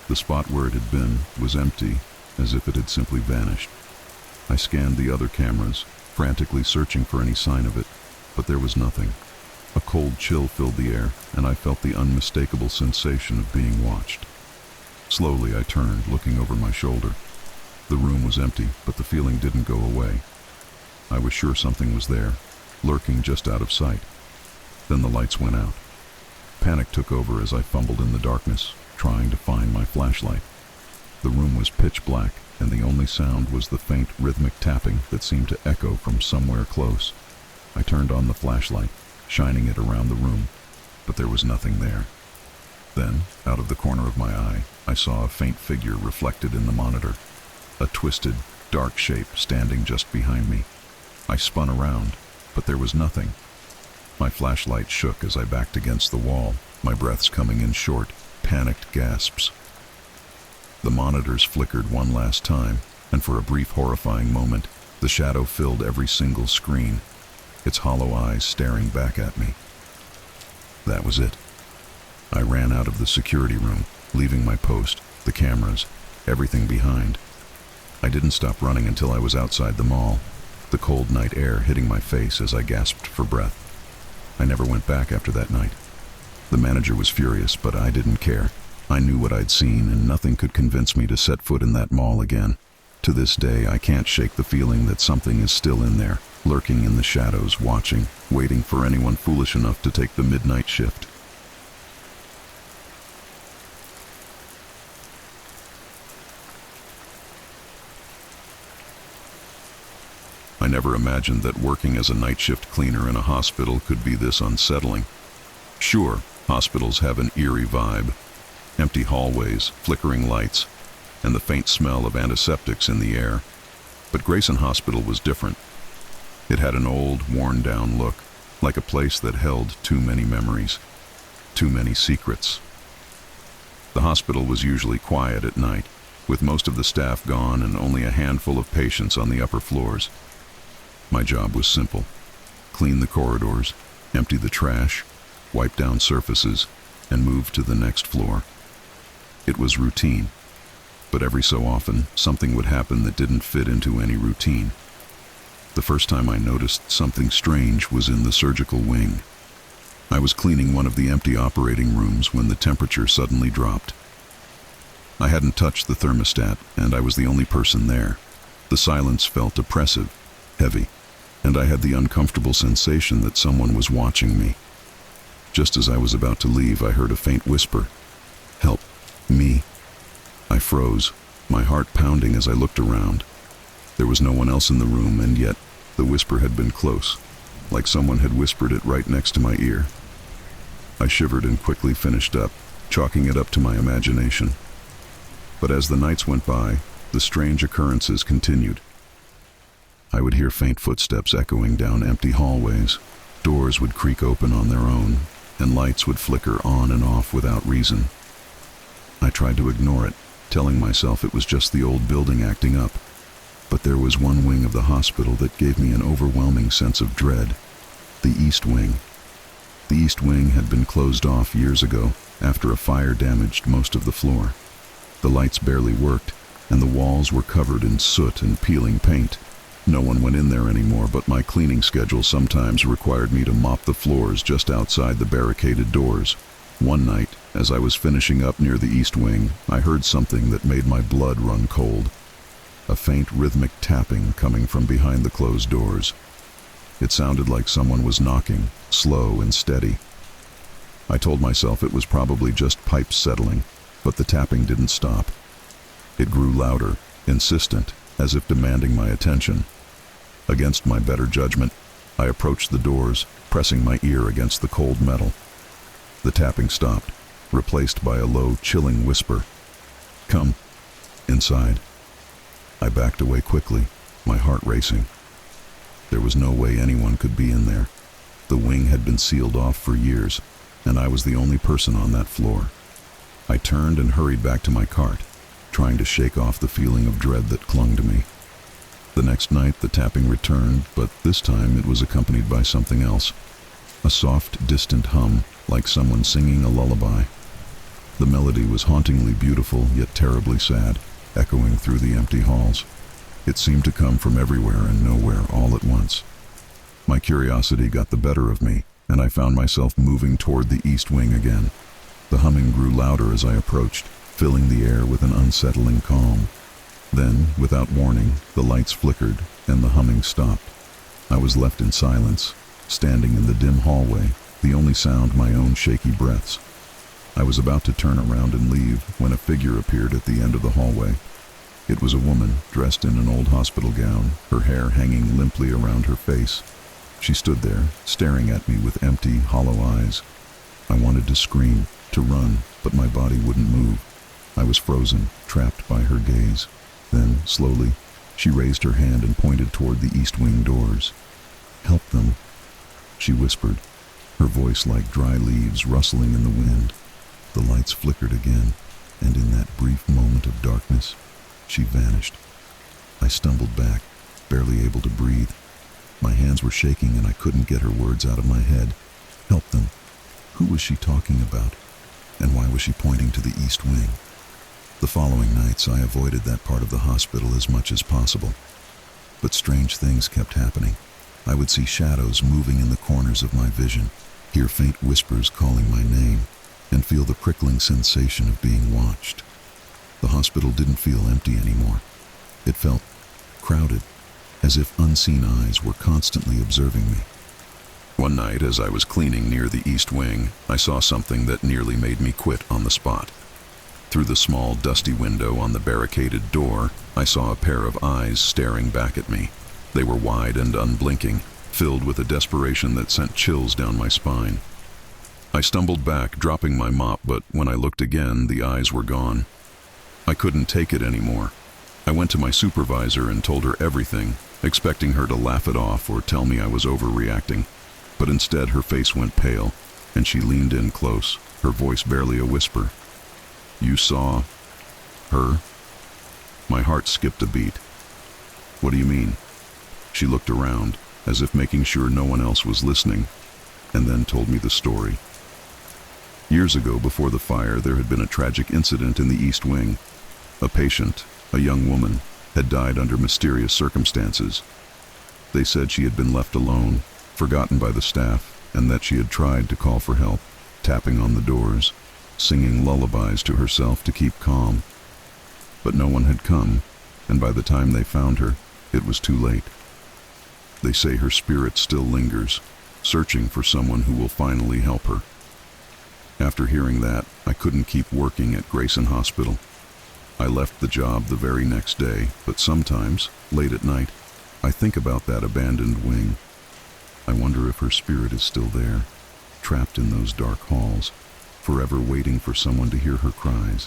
The spot where it had been was empty, as if it had simply vanished. I scanned the other cameras, frantically searching for any sign of it, but there was nothing. A cold chill filled the air, and I felt the unmistakable sensation of being watched. Slowly I turned, looking over my shoulder. The room was empty, but the feeling didn't go away. I was sure something was there, lurking just out of sight. Then the lights went out. Panic took over as I fumbled in the darkness, trying to find my flashlight. The room was pitch black, and the only sound was the faint, rhythmic tapping that seemed to echo from somewhere close. I turned on the flashlight, shining it around the room, but there was nothing there. Then, out of the corner of my eye, I saw a faint figure reflected in the monitor, a twisted, dark shape standing just behind me. I spun around, but there was nothing. My flashlight shook as I backed against the wall, my breaths coming in short, panicked gasps. The monitors flickered one last time, and for a brief horrifying moment, the shadow filled every single screen, its hollow eyes staring back at me. That was it. I ran out of the security room, leaving my post, the cameras, everything behind. I didn't stop running until I was outside the mall, the cold night air hitting my face as I gasped for breath. I never went back after that night. The manager was furious, but I didn't care. I knew what I'd seen, and nothing could convince me to set foot in that mall again. To this day, I can't shake the feeling that something is still in there, lurking in the shadows, watching, waiting for anyone foolish enough to take the midnight shift. I never imagined that working as a night shift cleaner in a hospital could be this unsettling. Sure, hospitals have an eerie vibe. Empty hallways, flickering lights, and the faint smell of antiseptics in the air. But Grayson Hospital was different. It had an old, worn-down look, like a place that held too many memories, too many secrets. The hospital was usually quiet at night, with most of the staff gone and only a handful of patients on the upper floors. My job was simple: clean the corridors, empty the trash, wipe down surfaces, and move to the next floor. It was routine, but every so often, something would happen that didn't fit into any routine. The first time I noticed something strange was in the surgical wing. I was cleaning one of the empty operating rooms when the temperature suddenly dropped. I hadn't touched the thermostat, and I was the only person there. The silence felt oppressive, heavy, and I had the uncomfortable sensation that someone was watching me. Just as I was about to leave, I heard a faint whisper. "Help me." I froze, my heart pounding as I looked around. There was no one else in the room, and yet the whisper had been close, like someone had whispered it right next to my ear. I shivered and quickly finished up, chalking it up to my imagination. But as the nights went by, the strange occurrences continued. I would hear faint footsteps echoing down empty hallways. Doors would creak open on their own, and lights would flicker on and off without reason. I tried to ignore it, telling myself it was just the old building acting up. But there was one wing of the hospital that gave me an overwhelming sense of dread: the East Wing. The East Wing had been closed off years ago after a fire damaged most of the floor. The lights barely worked, and the walls were covered in soot and peeling paint. No one went in there anymore, but my cleaning schedule sometimes required me to mop the floors just outside the barricaded doors. One night, as I was finishing up near the East Wing, I heard something that made my blood run cold. A faint rhythmic tapping coming from behind the closed doors. It sounded like someone was knocking, slow and steady. I told myself it was probably just pipes settling, but the tapping didn't stop. It grew louder, insistent, as if demanding my attention. Against my better judgment, I approached the doors, pressing my ear against the cold metal. The tapping stopped, replaced by a low, chilling whisper. "Come inside." I backed away quickly, my heart racing. There was no way anyone could be in there. The wing had been sealed off for years, and I was the only person on that floor. I turned and hurried back to my cart, trying to shake off the feeling of dread that clung to me. The next night, the tapping returned, but this time it was accompanied by something else. A soft, distant hum, like someone singing a lullaby. The melody was hauntingly beautiful, yet terribly sad, echoing through the empty halls. It seemed to come from everywhere and nowhere all at once. My curiosity got the better of me, and I found myself moving toward the East Wing again. The humming grew louder as I approached, filling the air with an unsettling calm. Then, without warning, the lights flickered and the humming stopped. I was left in silence, standing in the dim hallway, the only sound my own shaky breaths. I was about to turn around and leave when a figure appeared at the end of the hallway. It was a woman, dressed in an old hospital gown, her hair hanging limply around her face. She stood there, staring at me with empty, hollow eyes. I wanted to scream, to run, but my body wouldn't move. I was frozen, trapped by her gaze. Then, slowly, she raised her hand and pointed toward the East Wing doors. "Help them," she whispered, her voice like dry leaves rustling in the wind. The lights flickered again, and in that brief moment moment of darkness, she vanished. I stumbled back, barely able to breathe. My hands were shaking and I couldn't get her words out of my head. Help them. Who was she talking about? And why was she pointing to the east wing? The following nights I avoided that part of the hospital as much as possible. But strange things kept happening. I would see shadows moving in the corners of my vision, hear faint whispers calling my name, and feel the prickling sensation of being watched. The hospital didn't feel empty anymore. It felt crowded, as if unseen eyes were constantly observing me. One night, as I was cleaning near the east wing, I saw something that nearly made me quit on the spot. Through the small, dusty window on the barricaded door, I saw a pair of eyes staring back at me. They were wide and unblinking, filled with a desperation that sent chills down my spine. I stumbled back, dropping my mop, but when I looked again, the eyes were gone. I couldn't take it anymore. I went to my supervisor and told her everything, expecting her to laugh it off or tell me I was overreacting. But instead, her face went pale, and she leaned in close, her voice barely a whisper. "You saw her?" My heart skipped a beat. "What do you mean?" She looked around, as if making sure no one else was listening, and then told me the story. Years ago, before the fire, there had been a tragic incident in the East Wing. A patient, a young woman, had died under mysterious circumstances. They said she had been left alone, forgotten by the staff, and that she had tried to call for help, tapping on the doors, singing lullabies to herself to keep calm. But no one had come, and by the time they found her, it was too late. They say her spirit still lingers, searching for someone who will finally help her. After hearing that, I couldn't keep working at Grayson Hospital. I left the job the very next day, but sometimes, late at night, I think about that abandoned wing. I wonder if her spirit is still there, trapped in those dark halls, forever waiting for someone to hear her cries.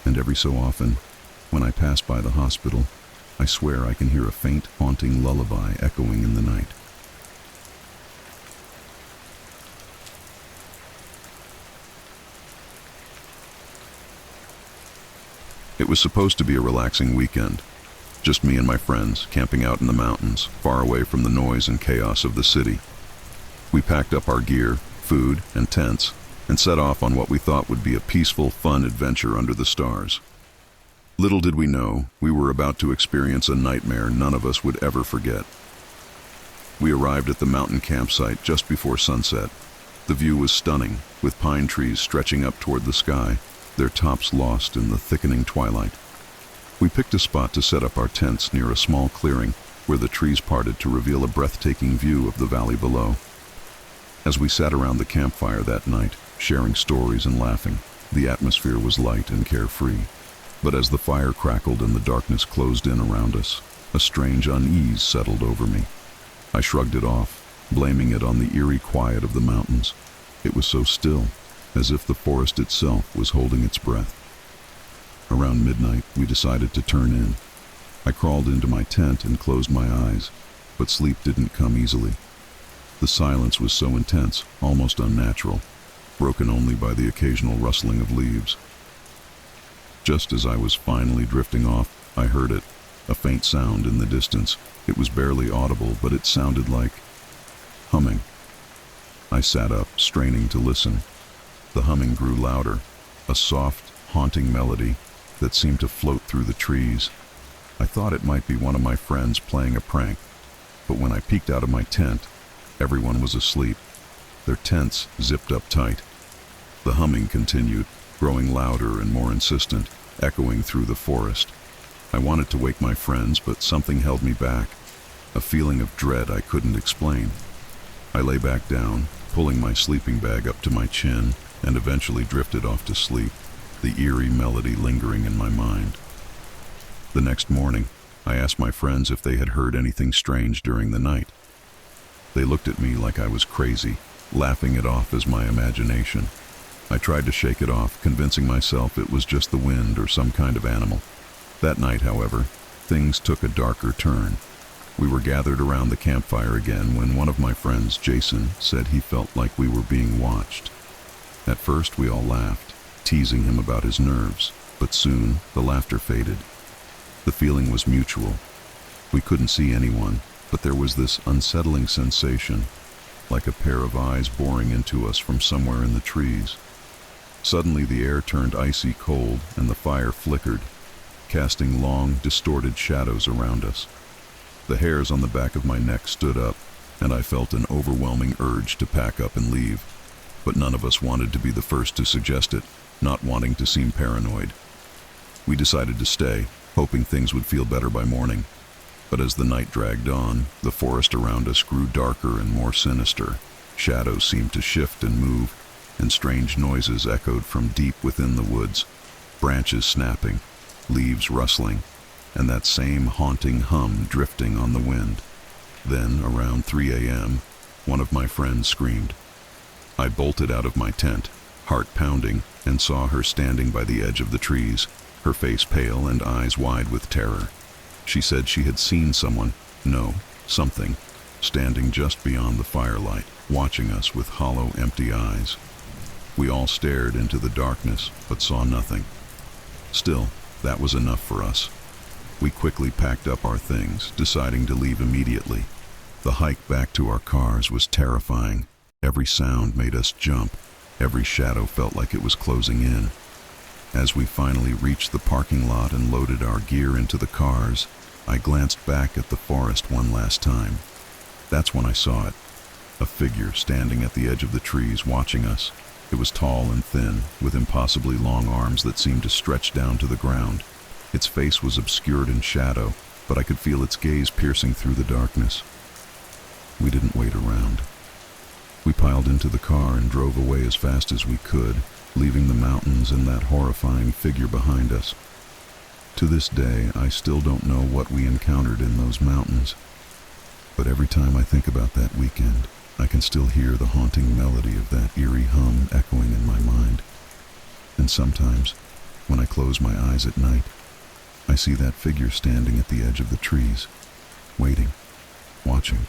And every so often, when I pass by the hospital, I swear I can hear a faint, haunting lullaby echoing in the night. It was supposed to be a relaxing weekend. Just me and my friends, camping out in the mountains, far away from the noise and chaos of the city. We packed up our gear, food, and tents, and set off on what we thought would be a peaceful, fun adventure under the stars. Little did we know, we were about to experience a nightmare none of us would ever forget. We arrived at the mountain campsite just before sunset. The view was stunning, with pine trees stretching up toward the sky, their tops lost in the thickening twilight. We picked a spot to set up our tents near a small clearing where the trees parted to reveal a breathtaking view of the valley below. As we sat around the campfire that night, sharing stories and laughing, the atmosphere was light and carefree. But as the fire crackled and the darkness closed in around us, a strange unease settled over me. I shrugged it off, blaming it on the eerie quiet of the mountains. It was so still, as if the forest itself was holding its breath. Around midnight, we decided to turn in. I crawled into my tent and closed my eyes, but sleep didn't come easily. The silence was so intense, almost unnatural, broken only by the occasional rustling of leaves. Just as I was finally drifting off, I heard it, a faint sound in the distance. It was barely audible, but it sounded like humming. I sat up, straining to listen. The humming grew louder, a soft, haunting melody that seemed to float through the trees. I thought it might be one of my friends playing a prank, but when I peeked out of my tent, everyone was asleep, their tents zipped up tight. The humming continued, growing louder and more insistent, echoing through the forest. I wanted to wake my friends, but something held me back, a feeling of dread I couldn't explain. I lay back down, pulling my sleeping bag up to my chin, and eventually drifted off to sleep, the eerie melody lingering in my mind. The next morning, I asked my friends if they had heard anything strange during the night. They looked at me like I was crazy, laughing it off as my imagination. I tried to shake it off, convincing myself it was just the wind or some kind of animal. That night, however, things took a darker turn. We were gathered around the campfire again when one of my friends, Jason, said he felt like we were being watched. At first, we all laughed, teasing him about his nerves. But soon, the laughter faded. The feeling was mutual. We couldn't see anyone, but there was this unsettling sensation, like a pair of eyes boring into us from somewhere in the trees. Suddenly the air turned icy cold and the fire flickered, casting long, distorted shadows around us. The hairs on the back of my neck stood up, and I felt an overwhelming urge to pack up and leave. But none of us wanted to be the first to suggest it, not wanting to seem paranoid. We decided to stay, hoping things would feel better by morning. But as the night dragged on, the forest around us grew darker and more sinister. Shadows seemed to shift and move, and strange noises echoed from deep within the woods, branches snapping, leaves rustling, and that same haunting hum drifting on the wind. Then, around 3 a.m., one of my friends screamed. I bolted out of my tent, heart pounding, and saw her standing by the edge of the trees, her face pale and eyes wide with terror. She said she had seen someone, no, something, standing just beyond the firelight, watching us with hollow, empty eyes. We all stared into the darkness, but saw nothing. Still, that was enough for us. We quickly packed up our things, deciding to leave immediately. The hike back to our cars was terrifying. Every sound made us jump. Every shadow felt like it was closing in. As we finally reached the parking lot and loaded our gear into the cars, I glanced back at the forest one last time. That's when I saw it. A figure standing at the edge of the trees watching us. It was tall and thin, with impossibly long arms that seemed to stretch down to the ground. Its face was obscured in shadow, but I could feel its gaze piercing through the darkness. We didn't wait around. We piled into the car and drove away as fast as we could, leaving the mountains and that horrifying figure behind us. To this day, I still don't know what we encountered in those mountains. But every time I think about that weekend, I can still hear the haunting melody of that eerie hum echoing in my mind. And sometimes, when I close my eyes at night, I see that figure standing at the edge of the trees, waiting, watching.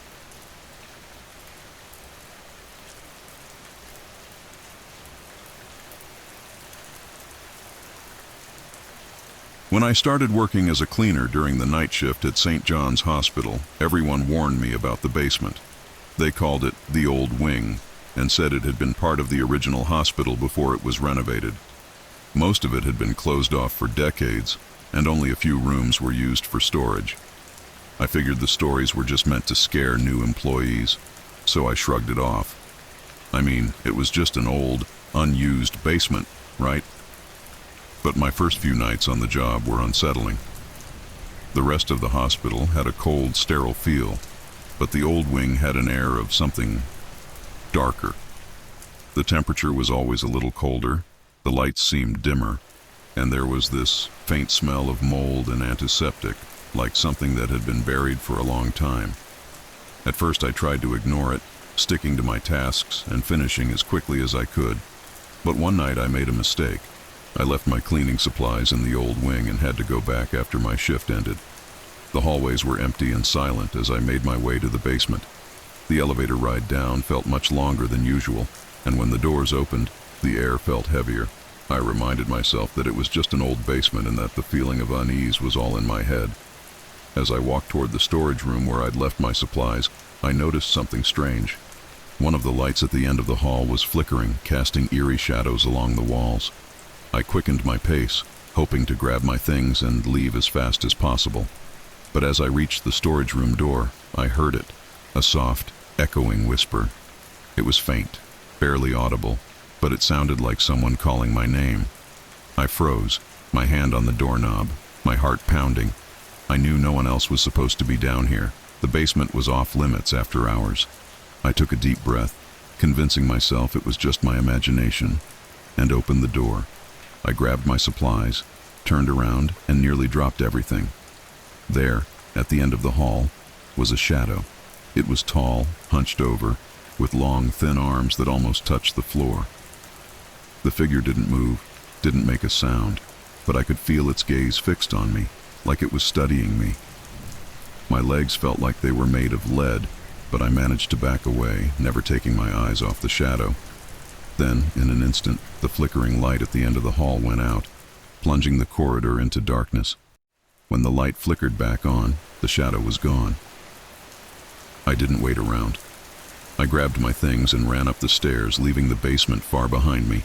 When I started working as a cleaner during the night shift at St. John's Hospital, everyone warned me about the basement. They called it the old wing and said it had been part of the original hospital before it was renovated. Most of it had been closed off for decades, and only a few rooms were used for storage. I figured the stories were just meant to scare new employees, so I shrugged it off. I mean, it was just an old, unused basement, right? But my first few nights on the job were unsettling. The rest of the hospital had a cold, sterile feel, but the old wing had an air of something darker. The temperature was always a little colder, the lights seemed dimmer, and there was this faint smell of mold and antiseptic, like something that had been buried for a long time. At first I tried to ignore it, sticking to my tasks and finishing as quickly as I could. But one night I made a mistake. I left my cleaning supplies in the old wing and had to go back after my shift ended. The hallways were empty and silent as I made my way to the basement. The elevator ride down felt much longer than usual, and when the doors opened, the air felt heavier. I reminded myself that it was just an old basement and that the feeling of unease was all in my head. As I walked toward the storage room where I'd left my supplies, I noticed something strange. One of the lights at the end of the hall was flickering, casting eerie shadows along the walls. I quickened my pace, hoping to grab my things and leave as fast as possible. But as I reached the storage room door, I heard it, a soft, echoing whisper. It was faint, barely audible, but it sounded like someone calling my name. I froze, my hand on the doorknob, my heart pounding. I knew no one else was supposed to be down here. The basement was off limits after hours. I took a deep breath, convincing myself it was just my imagination, and opened the door. I grabbed my supplies, turned around, and nearly dropped everything. There, at the end of the hall, was a shadow. It was tall, hunched over, with long, thin arms that almost touched the floor. The figure didn't move, didn't make a sound, but I could feel its gaze fixed on me, like it was studying me. My legs felt like they were made of lead, but I managed to back away, never taking my eyes off the shadow. Then, in an instant, the flickering light at the end of the hall went out. plunging the corridor into darkness. When the light flickered back on, the shadow was gone. I didn't wait around. I grabbed my things and ran up the stairs, leaving the basement far behind me.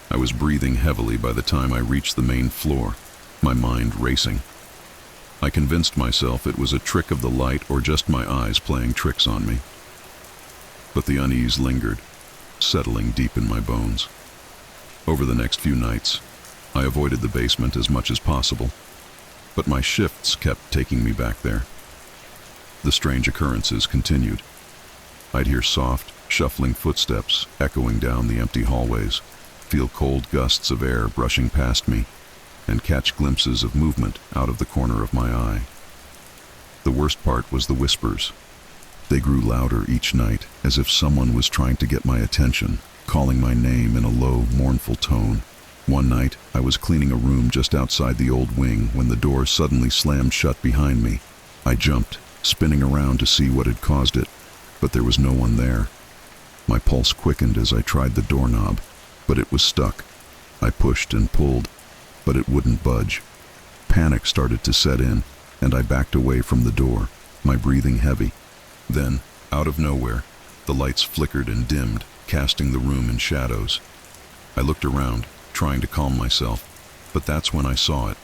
I was breathing heavily by the time I reached the main floor, my mind racing. I convinced myself it was a trick of the light or just my eyes playing tricks on me. But the unease lingered, settling deep in my bones. Over the next few nights, I avoided the basement as much as possible, but my shifts kept taking me back there. The strange occurrences continued. I'd hear soft, shuffling footsteps echoing down the empty hallways, feel cold gusts of air brushing past me, and catch glimpses of movement out of the corner of my eye. The worst part was the whispers. They grew louder each night, as if someone was trying to get my attention, calling my name in a low, mournful tone. One night, I was cleaning a room just outside the old wing when the door suddenly slammed shut behind me. I jumped, spinning around to see what had caused it, but there was no one there. My pulse quickened as I tried the doorknob, but it was stuck. I pushed and pulled, but it wouldn't budge. Panic started to set in, and I backed away from the door, my breathing heavy. Then, out of nowhere, the lights flickered and dimmed, casting the room in shadows. I looked around, trying to calm myself, but that's when I saw it.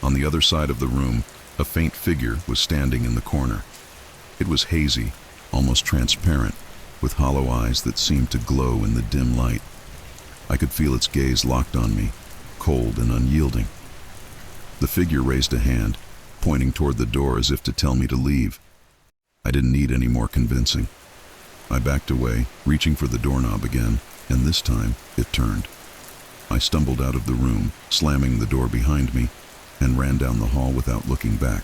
On the other side of the room, a faint figure was standing in the corner. It was hazy, almost transparent, with hollow eyes that seemed to glow in the dim light. I could feel its gaze locked on me, cold and unyielding. The figure raised a hand, pointing toward the door as if to tell me to leave. I didn't need any more convincing. I backed away, reaching for the doorknob again, and this time it turned. I stumbled out of the room, slamming the door behind me, and ran down the hall without looking back.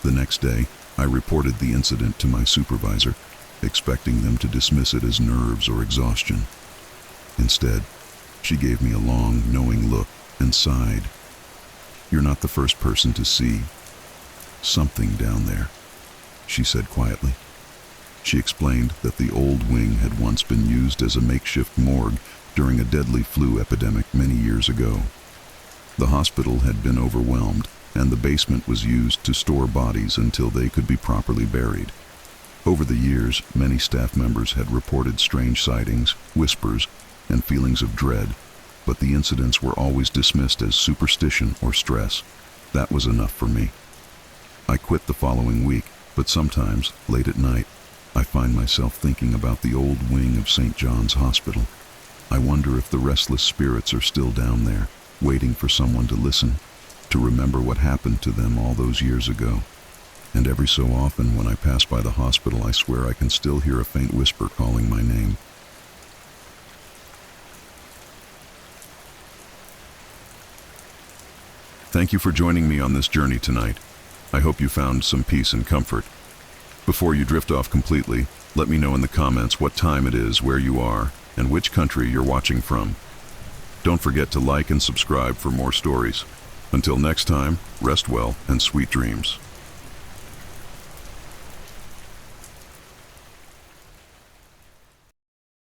The next day, I reported the incident to my supervisor, expecting them to dismiss it as nerves or exhaustion. Instead, she gave me a long, knowing look and sighed. "You're not the first person to see something down there," she said quietly. She explained that the old wing had once been used as a makeshift morgue during a deadly flu epidemic many years ago. The hospital had been overwhelmed, and the basement was used to store bodies until they could be properly buried. Over the years, many staff members had reported strange sightings, whispers, and feelings of dread, but the incidents were always dismissed as superstition or stress. That was enough for me. I quit the following week, but sometimes, late at night, I find myself thinking about the old wing of St. John's Hospital. I wonder if the restless spirits are still down there, waiting for someone to listen, to remember what happened to them all those years ago. And every so often when I pass by the hospital, I swear I can still hear a faint whisper calling my name. Thank you for joining me on this journey tonight. I hope you found some peace and comfort. Before you drift off completely, let me know in the comments what time it is, where you are, and which country you're watching from. Don't forget to like and subscribe for more stories. Until next time, rest well and sweet dreams.